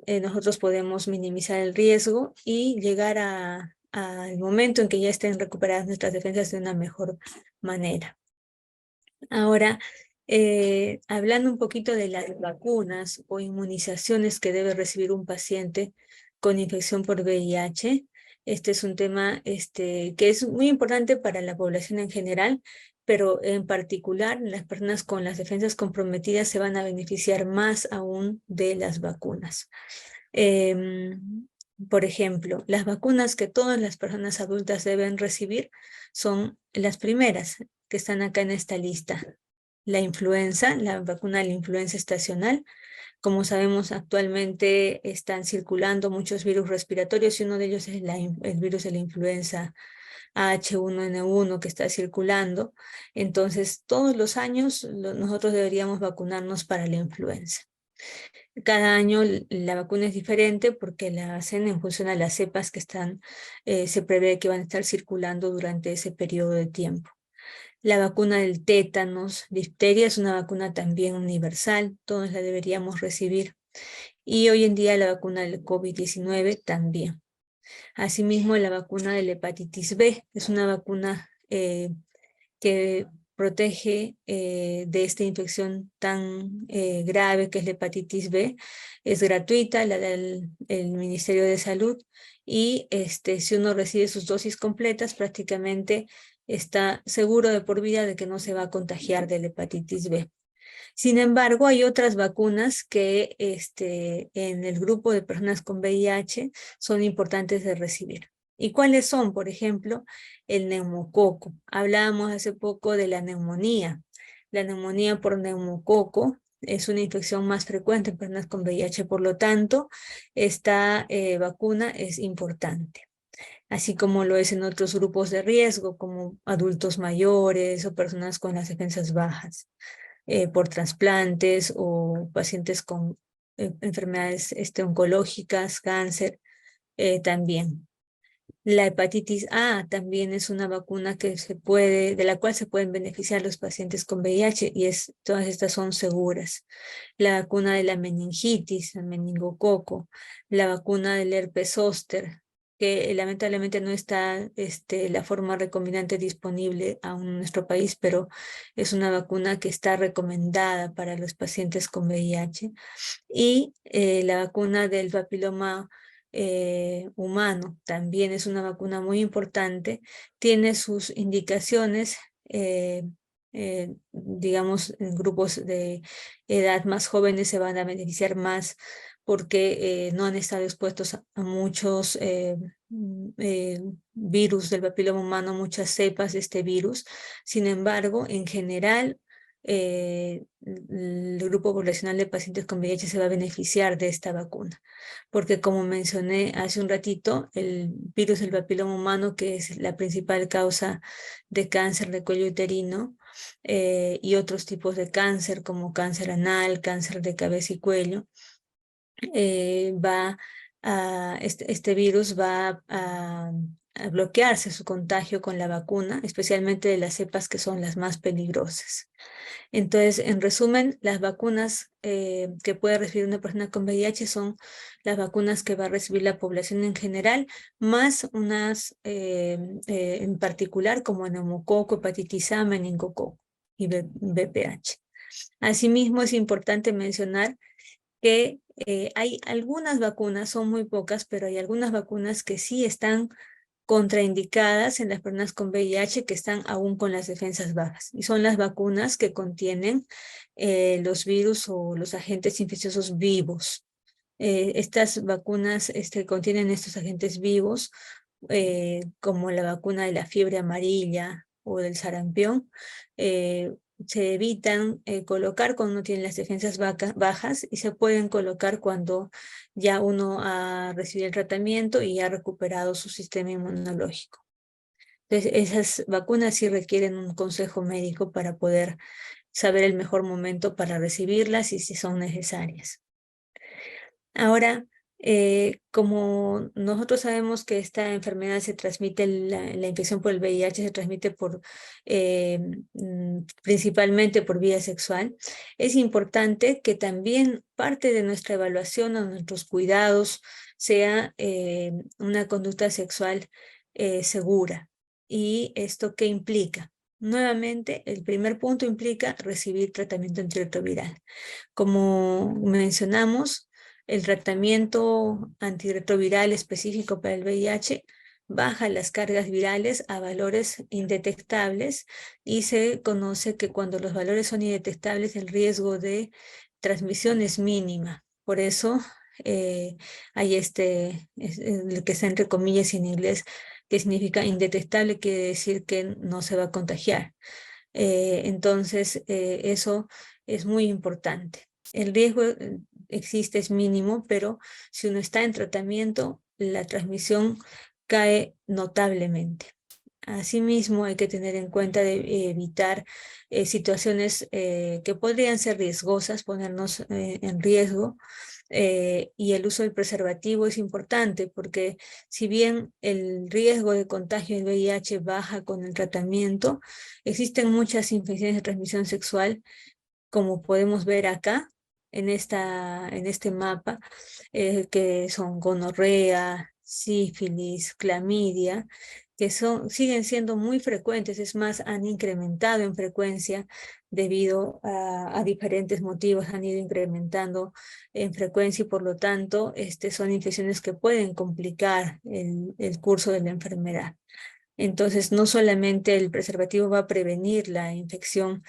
Nosotros podemos minimizar el riesgo y llegar al momento en que ya estén recuperadas nuestras defensas de una mejor manera. Ahora, hablando un poquito de las vacunas o inmunizaciones que debe recibir un paciente con infección por VIH, este es un tema que es muy importante para la población en general, pero en particular las personas con las defensas comprometidas se van a beneficiar más aún de las vacunas. Por ejemplo, las vacunas que todas las personas adultas deben recibir son las primeras que están acá en esta lista. La influenza, la vacuna de la influenza estacional. Como sabemos, actualmente están circulando muchos virus respiratorios y uno de ellos es el virus de la influenza H1N1 que está circulando. Entonces, todos los años nosotros deberíamos vacunarnos para la influenza. Cada año la vacuna es diferente porque la hacen en función a las cepas que se prevé que van a estar circulando durante ese periodo de tiempo. La vacuna del tétanos, difteria, es una vacuna también universal, todos la deberíamos recibir. Y hoy en día la vacuna del COVID-19 también. Asimismo, la vacuna de la hepatitis B es una vacuna que protege de esta infección tan grave que es la hepatitis B. Es gratuita, la da el Ministerio de Salud, y si uno recibe sus dosis completas, prácticamente está seguro de por vida de que no se va a contagiar de la hepatitis B. Sin embargo, hay otras vacunas que en el grupo de personas con VIH son importantes de recibir. ¿Y cuáles son? Por ejemplo, el neumococo. Hablábamos hace poco de la neumonía. La neumonía por neumococo es una infección más frecuente en personas con VIH, por lo tanto, esta vacuna es importante, así como lo es en otros grupos de riesgo, como adultos mayores o personas con las defensas bajas, por trasplantes o pacientes con enfermedades oncológicas, cáncer, también. La hepatitis A también es una vacuna de la cual se pueden beneficiar los pacientes con VIH, y todas estas son seguras. La vacuna de la meningitis, el meningococo, la vacuna del herpes zóster, que lamentablemente no está la forma recombinante disponible aún en nuestro país, pero es una vacuna que está recomendada para los pacientes con VIH. Y la vacuna del papiloma humano también es una vacuna muy importante, tiene sus indicaciones, digamos, en grupos de edad más jóvenes se van a beneficiar más porque no han estado expuestos a muchos virus del papiloma humano, muchas cepas de este virus. Sin embargo, en general, el grupo poblacional de pacientes con VIH se va a beneficiar de esta vacuna. Porque como mencioné hace un ratito, el virus del papiloma humano, que es la principal causa de cáncer de cuello uterino, y otros tipos de cáncer como cáncer anal, cáncer de cabeza y cuello, este virus va a bloquearse su contagio con la vacuna, especialmente de las cepas que son las más peligrosas. Entonces, en resumen, las vacunas que puede recibir una persona con VIH son las vacunas que va a recibir la población en general, más unas en particular como neumococo, hepatitis A, meningococo y VPH. Asimismo, es importante mencionar que hay algunas vacunas, son muy pocas, pero hay algunas vacunas que sí están contraindicadas en las personas con VIH que están aún con las defensas bajas. Y son las vacunas que contienen los virus o los agentes infecciosos vivos. Estas vacunas contienen estos agentes vivos, como la vacuna de la fiebre amarilla o del sarampión, se evitan colocar cuando uno tiene las defensas bajas y se pueden colocar cuando ya uno ha recibido el tratamiento y ha recuperado su sistema inmunológico. Entonces, esas vacunas sí requieren un consejo médico para poder saber el mejor momento para recibirlas y si son necesarias. Ahora, como nosotros sabemos que esta enfermedad se transmite, la infección por el VIH se transmite principalmente por vía sexual, es importante que también parte de nuestra evaluación o nuestros cuidados sea una conducta sexual segura. ¿Y esto qué implica? Nuevamente, el primer punto implica recibir tratamiento antirretroviral. Como mencionamos, el tratamiento antirretroviral específico para el VIH baja las cargas virales a valores indetectables y se conoce que cuando los valores son indetectables el riesgo de transmisión es mínima. Por eso hay lo que está entre comillas en inglés, que significa indetectable, quiere decir que no se va a contagiar. Entonces, eso es muy importante. El riesgo existe, es mínimo, pero si uno está en tratamiento, la transmisión cae notablemente. Asimismo, hay que tener en cuenta de evitar situaciones que podrían ser riesgosas, ponernos en riesgo. Y el uso del preservativo es importante porque si bien el riesgo de contagio del VIH baja con el tratamiento, existen muchas infecciones de transmisión sexual, como podemos ver acá en este mapa, que son gonorrea, sífilis, clamidia, que siguen siendo muy frecuentes, es más, han incrementado en frecuencia debido a diferentes motivos, han ido incrementando en frecuencia y por lo tanto son infecciones que pueden complicar el curso de la enfermedad. Entonces, no solamente el preservativo va a prevenir la infección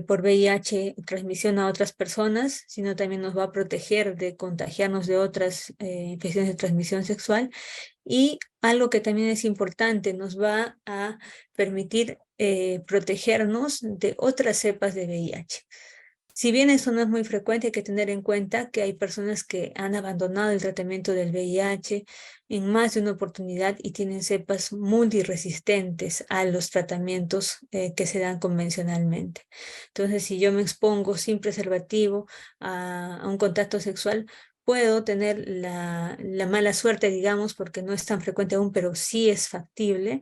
por VIH, transmisión a otras personas, sino también nos va a proteger de contagiarnos de otras infecciones de transmisión sexual. Y algo que también es importante, nos va a permitir protegernos de otras cepas de VIH. Si bien eso no es muy frecuente, hay que tener en cuenta que hay personas que han abandonado el tratamiento del VIH en más de una oportunidad y tienen cepas multiresistentes a los tratamientos que se dan convencionalmente. Entonces, si yo me expongo sin preservativo a un contacto sexual, puedo tener la mala suerte, digamos, porque no es tan frecuente aún, pero sí es factible,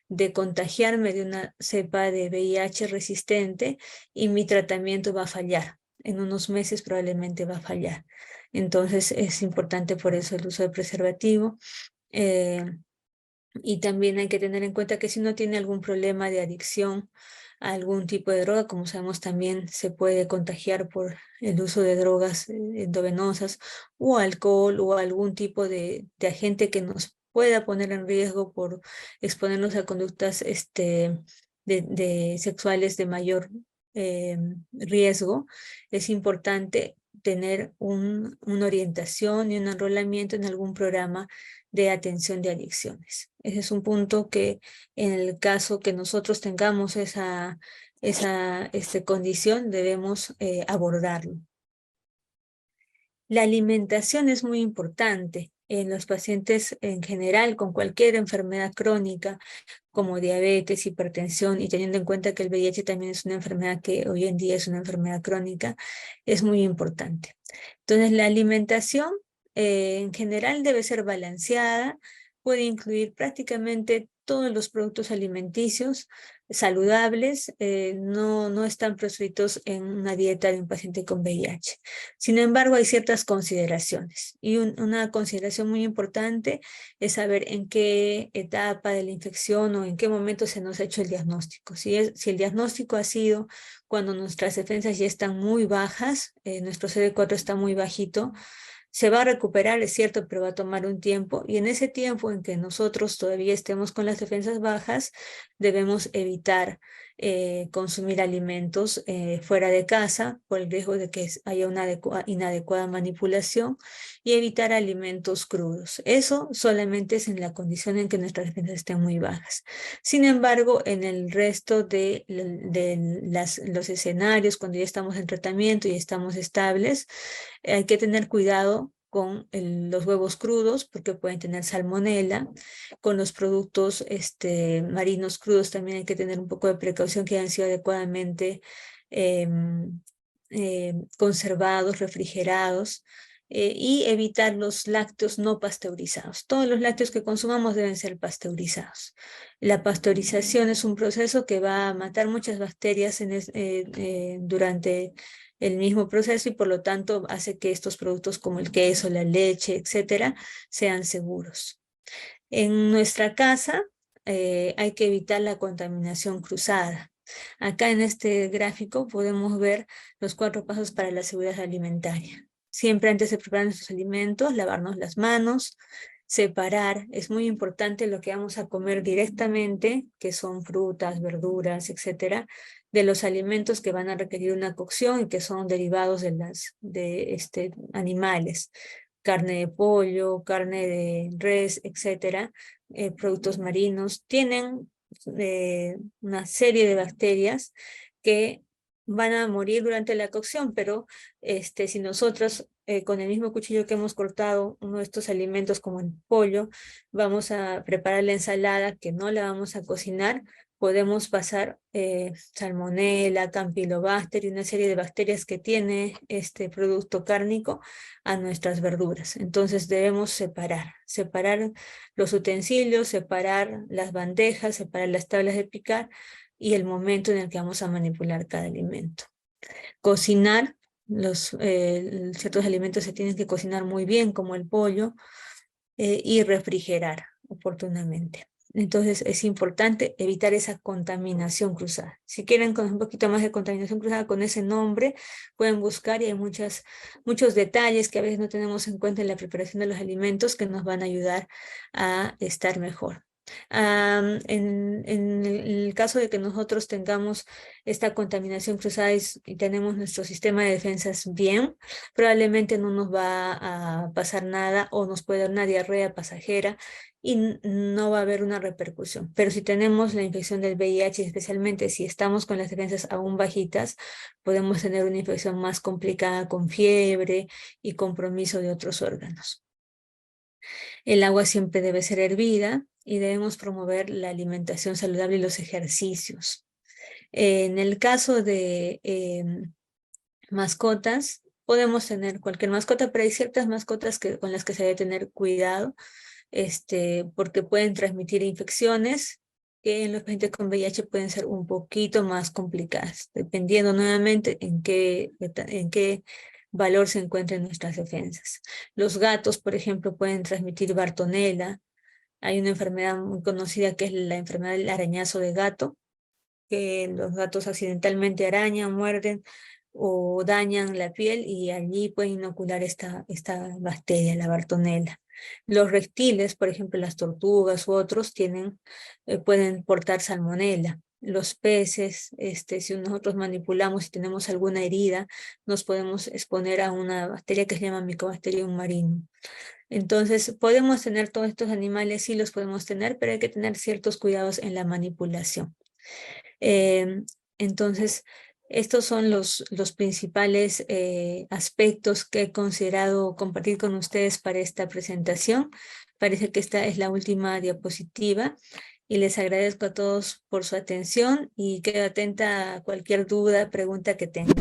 de contagiarme de una cepa de VIH resistente y mi tratamiento va a fallar. En unos meses probablemente va a fallar. Entonces es importante por eso el uso de preservativo. Eh, y también hay que tener en cuenta que si uno tiene algún problema de adicción a algún tipo de droga, como sabemos también se puede contagiar por el uso de drogas endovenosas o alcohol o algún tipo de agente que nos pueda poner en riesgo por exponernos a conductas sexuales de mayor riesgo. Es importante tener una orientación y un enrolamiento en algún programa de atención de adicciones. Ese es un punto que en el caso que nosotros tengamos esa condición, debemos abordarlo. La alimentación es muy importante en los pacientes en general con cualquier enfermedad crónica como diabetes, hipertensión, y teniendo en cuenta que el VIH también es una enfermedad que hoy en día es una enfermedad crónica, es muy importante. Entonces, la alimentación en general debe ser balanceada, puede incluir prácticamente todos los productos alimenticios saludables, no están prescritos en una dieta de un paciente con VIH. Sin embargo, hay ciertas consideraciones, y una consideración muy importante es saber en qué etapa de la infección o en qué momento se nos ha hecho el diagnóstico. Si el diagnóstico ha sido cuando nuestras defensas ya están muy bajas, nuestro CD4 está muy bajito, se va a recuperar, es cierto, pero va a tomar un tiempo, y en ese tiempo en que nosotros todavía estemos con las defensas bajas, debemos evitar consumir alimentos fuera de casa por el riesgo de que haya una inadecuada manipulación, y evitar alimentos crudos. Eso solamente es en la condición en que nuestras defensas estén muy bajas. Sin embargo, en el resto de los escenarios, cuando ya estamos en tratamiento y estamos estables, hay que tener cuidado con los huevos crudos porque pueden tener salmonela. Con los productos marinos crudos también hay que tener un poco de precaución, que hayan sido adecuadamente conservados, refrigerados, y evitar los lácteos no pasteurizados. Todos los lácteos que consumamos deben ser pasteurizados. La pasteurización es un proceso que va a matar muchas bacterias durante el mismo proceso, y por lo tanto hace que estos productos como el queso, la leche, etcétera, sean seguros. En nuestra casa hay que evitar la contaminación cruzada. Acá en este gráfico podemos ver los 4 pasos para la seguridad alimentaria. Siempre antes de preparar nuestros alimentos, lavarnos las manos, separar. Es muy importante lo que vamos a comer directamente, que son frutas, verduras, etcétera, de los alimentos que van a requerir una cocción y que son derivados de animales. Carne de pollo, carne de res, etcétera, productos marinos, tienen una serie de bacterias que van a morir durante la cocción, pero si nosotros con el mismo cuchillo que hemos cortado uno de estos alimentos como el pollo, vamos a preparar la ensalada, que no la vamos a cocinar, podemos pasar salmonela, campylobacter y una serie de bacterias que tiene este producto cárnico a nuestras verduras. Entonces debemos separar los utensilios, separar las bandejas, separar las tablas de picar y el momento en el que vamos a manipular cada alimento. Cocinar, ciertos alimentos se tienen que cocinar muy bien, como el pollo, y refrigerar oportunamente. Entonces es importante evitar esa contaminación cruzada. Si quieren conocer un poquito más de contaminación cruzada con ese nombre, pueden buscar, y hay muchos detalles que a veces no tenemos en cuenta en la preparación de los alimentos que nos van a ayudar a estar mejor. En el caso de que nosotros tengamos esta contaminación cruzada y tenemos nuestro sistema de defensas bien, probablemente no nos va a pasar nada, o nos puede dar una diarrea pasajera y no va a haber una repercusión. Pero si tenemos la infección del VIH, especialmente si estamos con las defensas aún bajitas, podemos tener una infección más complicada con fiebre y compromiso de otros órganos. El agua siempre debe ser hervida y debemos promover la alimentación saludable y los ejercicios. En el caso de mascotas, podemos tener cualquier mascota, pero hay ciertas mascotas con las que se debe tener cuidado, porque pueden transmitir infecciones que en los pacientes con VIH pueden ser un poquito más complicadas, dependiendo nuevamente en qué valor se encuentran nuestras defensas. Los gatos, por ejemplo, pueden transmitir Bartonella. Hay una enfermedad muy conocida que es la enfermedad del arañazo de gato, que los gatos accidentalmente arañan, muerden o dañan la piel, y allí pueden inocular esta bacteria, la Bartonella. Los reptiles, por ejemplo las tortugas u otros, pueden portar salmonela. Los peces, si nosotros manipulamos y tenemos alguna herida, nos podemos exponer a una bacteria que se llama Mycobacterium marinum. Entonces, podemos tener todos estos animales, sí los podemos tener, pero hay que tener ciertos cuidados en la manipulación. Entonces, estos son los principales aspectos que he considerado compartir con ustedes para esta presentación. Parece que esta es la última diapositiva y les agradezco a todos por su atención y quedo atenta a cualquier duda, pregunta que tengan.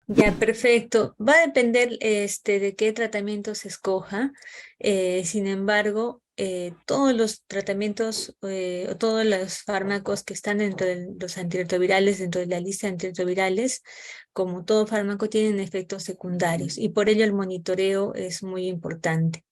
Ya, perfecto. Va a depender de qué tratamiento se escoja. Sin embargo, todos los tratamientos o todos los fármacos que están dentro de los antirretrovirales, dentro de la lista de antirretrovirales, como todo fármaco, tienen efectos secundarios y por ello el monitoreo es muy importante.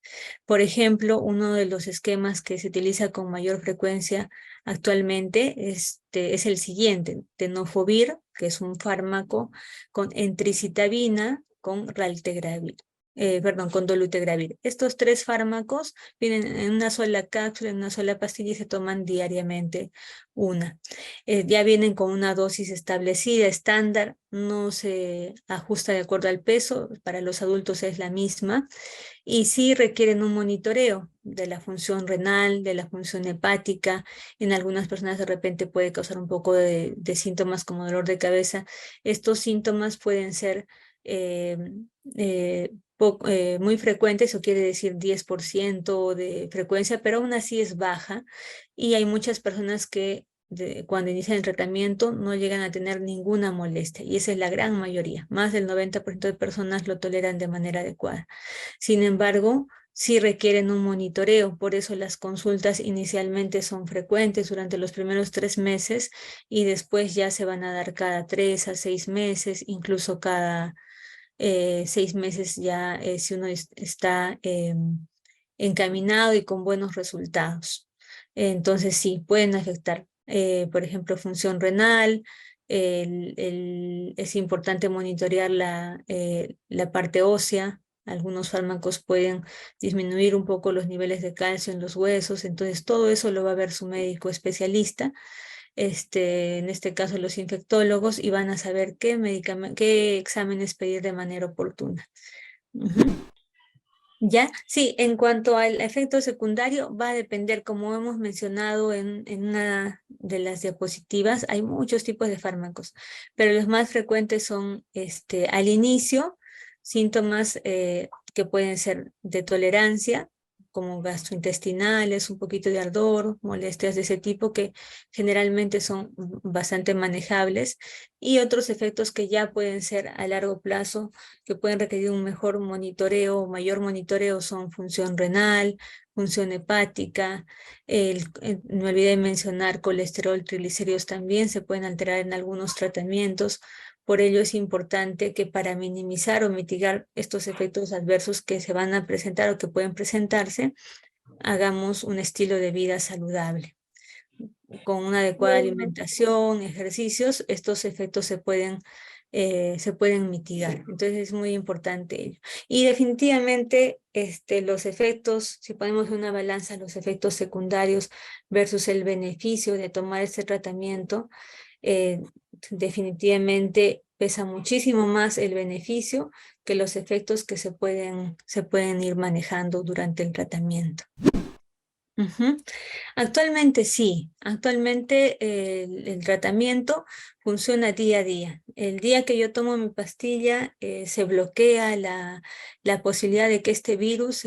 Por ejemplo, uno de los esquemas que se utiliza con mayor frecuencia actualmente es el siguiente: tenofovir, que es un fármaco con entricitabina con raltegravir. Perdón, con dolutegravir. Estos tres fármacos vienen en una sola cápsula, en una sola pastilla y se toman diariamente una. Ya vienen con una dosis establecida, estándar, no se ajusta de acuerdo al peso, para los adultos es la misma y sí requieren un monitoreo de la función renal, de la función hepática. En algunas personas de repente puede causar un poco de síntomas como dolor de cabeza. Estos síntomas pueden ser eh, muy frecuentes, eso quiere decir 10% de frecuencia, pero aún así es baja y hay muchas personas que cuando inician el tratamiento no llegan a tener ninguna molestia y esa es la gran mayoría. Más del 90% de personas lo toleran de manera adecuada. Sin embargo, sí requieren un monitoreo, por eso las consultas inicialmente son frecuentes durante los primeros 3 meses y después ya se van a dar cada 3 a 6 meses, incluso cada 6 meses ya si uno está encaminado y con buenos resultados. Entonces sí, pueden afectar, por ejemplo, función renal. Es importante monitorear la parte ósea. Algunos fármacos pueden disminuir un poco los niveles de calcio en los huesos, entonces todo eso lo va a ver su médico especialista, en este caso los infectólogos, y van a saber qué exámenes pedir de manera oportuna. Ujú. Ya, sí, en cuanto al efecto secundario, va a depender, como hemos mencionado en una de las diapositivas, hay muchos tipos de fármacos, pero los más frecuentes son al inicio, síntomas que pueden ser de tolerancia, como gastrointestinales, un poquito de ardor, molestias de ese tipo que generalmente son bastante manejables, y otros efectos que ya pueden ser a largo plazo que pueden requerir un mejor monitoreo o mayor monitoreo son función renal, función hepática, me olvidé de mencionar colesterol, triglicéridos también se pueden alterar en algunos tratamientos. Por ello es importante que para minimizar o mitigar estos efectos adversos que se van a presentar o que pueden presentarse, hagamos un estilo de vida saludable. Con una adecuada alimentación, ejercicios, estos efectos se pueden mitigar. Entonces es muy importante ello. Y definitivamente los efectos, si ponemos en una balanza los efectos secundarios versus el beneficio de tomar este tratamiento, eh, definitivamente pesa muchísimo más el beneficio que los efectos que se pueden ir manejando durante el tratamiento. Ujú. Actualmente sí, actualmente el tratamiento funciona día a día. El día que yo tomo mi pastilla se bloquea la posibilidad de que este virus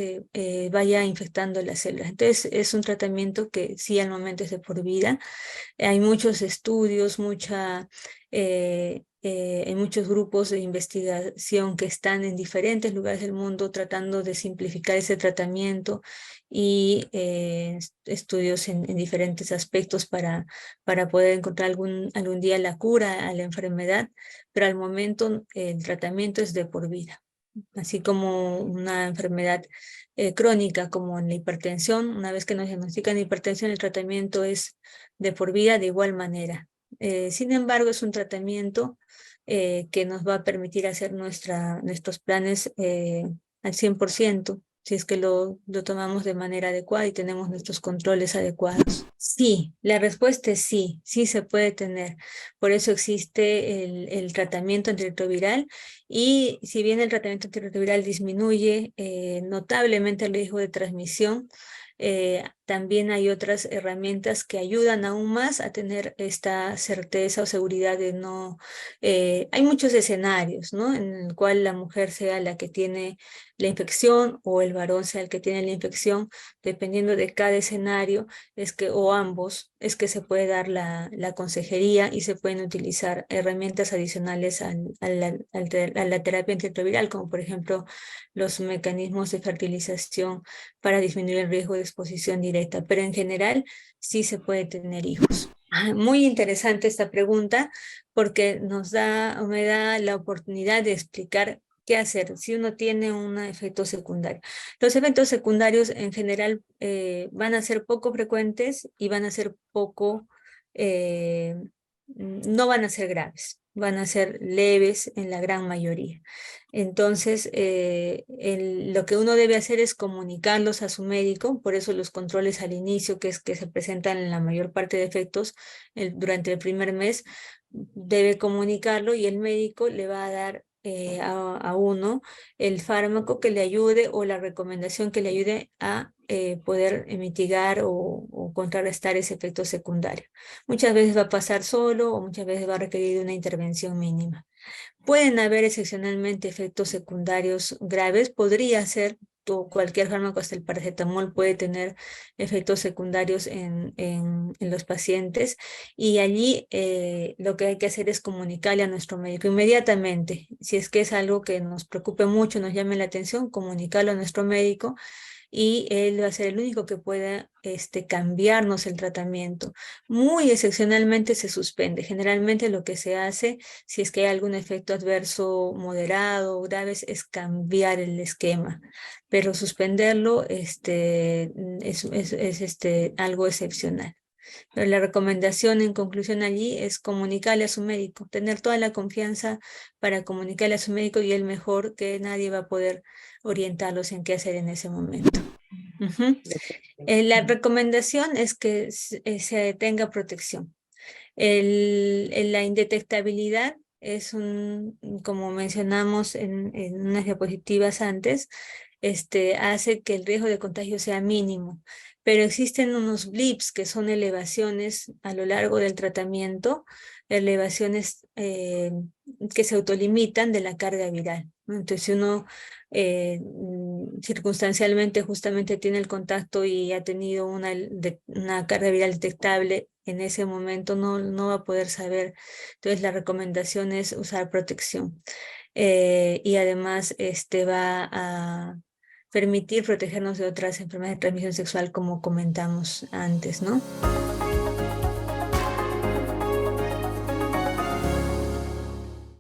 vaya infectando las células. Entonces es un tratamiento que sí al momento es de por vida. Hay muchos estudios, hay muchos grupos de investigación que están en diferentes lugares del mundo tratando de simplificar ese tratamiento y estudios en diferentes aspectos para poder encontrar algún día la cura a la enfermedad, pero al momento el tratamiento es de por vida, así como una enfermedad crónica como en la hipertensión. Una vez que nos diagnostican hipertensión, el tratamiento es de por vida de igual manera. Sin embargo, es un tratamiento que nos va a permitir hacer nuestros planes al 100%, si es que lo tomamos de manera adecuada y tenemos nuestros controles adecuados. Sí, la respuesta es sí, sí se puede tener. Por eso existe el tratamiento antirretroviral y si bien el tratamiento antirretroviral disminuye notablemente el riesgo de transmisión, también hay otras herramientas que ayudan aún más a tener esta certeza o seguridad de no... hay muchos escenarios, ¿no? En el cual la mujer sea la que tiene la infección o el varón sea el que tiene la infección, dependiendo de cada escenario, es que, o ambos, es que se puede dar la consejería y se pueden utilizar herramientas adicionales a la terapia antirretroviral, como por ejemplo los mecanismos de fertilización para disminuir el riesgo de exposición directa, pero en general sí se puede tener hijos. Muy interesante esta pregunta porque me da la oportunidad de explicar qué hacer si uno tiene un efecto secundario. Los efectos secundarios en general van a ser poco frecuentes y van a ser no van a ser graves, van a ser leves en la gran mayoría. Entonces, lo que uno debe hacer es comunicarlos a su médico, por eso los controles al inicio, que es que se presentan en la mayor parte de efectos durante el primer mes, debe comunicarlo y el médico le va a dar a uno el fármaco que le ayude o la recomendación que le ayude a poder mitigar o contrarrestar ese efecto secundario. Muchas veces va a pasar solo o muchas veces va a requerir una intervención mínima. Pueden haber excepcionalmente efectos secundarios graves, podría ser cualquier fármaco, hasta el paracetamol puede tener efectos secundarios en los pacientes y allí lo que hay que hacer es comunicarle a nuestro médico inmediatamente. Si es que es algo que nos preocupe mucho, nos llame la atención, comunicarlo a nuestro médico y él va a ser el único que pueda cambiarnos el tratamiento. Muy excepcionalmente se suspende. Generalmente lo que se hace, si es que hay algún efecto adverso moderado o grave, es cambiar el esquema, pero suspenderlo es algo excepcional. Pero la recomendación en conclusión allí es comunicarle a su médico, tener toda la confianza para comunicarle a su médico y él mejor que nadie va a poder orientarlos en qué hacer en ese momento. Ujú. La recomendación es que se tenga protección. La indetectabilidad es como mencionamos en unas diapositivas antes, hace que el riesgo de contagio sea mínimo, pero existen unos blips que son elevaciones a lo largo del tratamiento, elevaciones que se autolimitan de la carga viral, ¿no? Entonces, si uno circunstancialmente justamente tiene el contacto y ha tenido una carga viral detectable, en ese momento no va a poder saber. Entonces, la recomendación es usar protección. Y además va a permitir protegernos de otras enfermedades de transmisión sexual como comentamos antes, ¿no?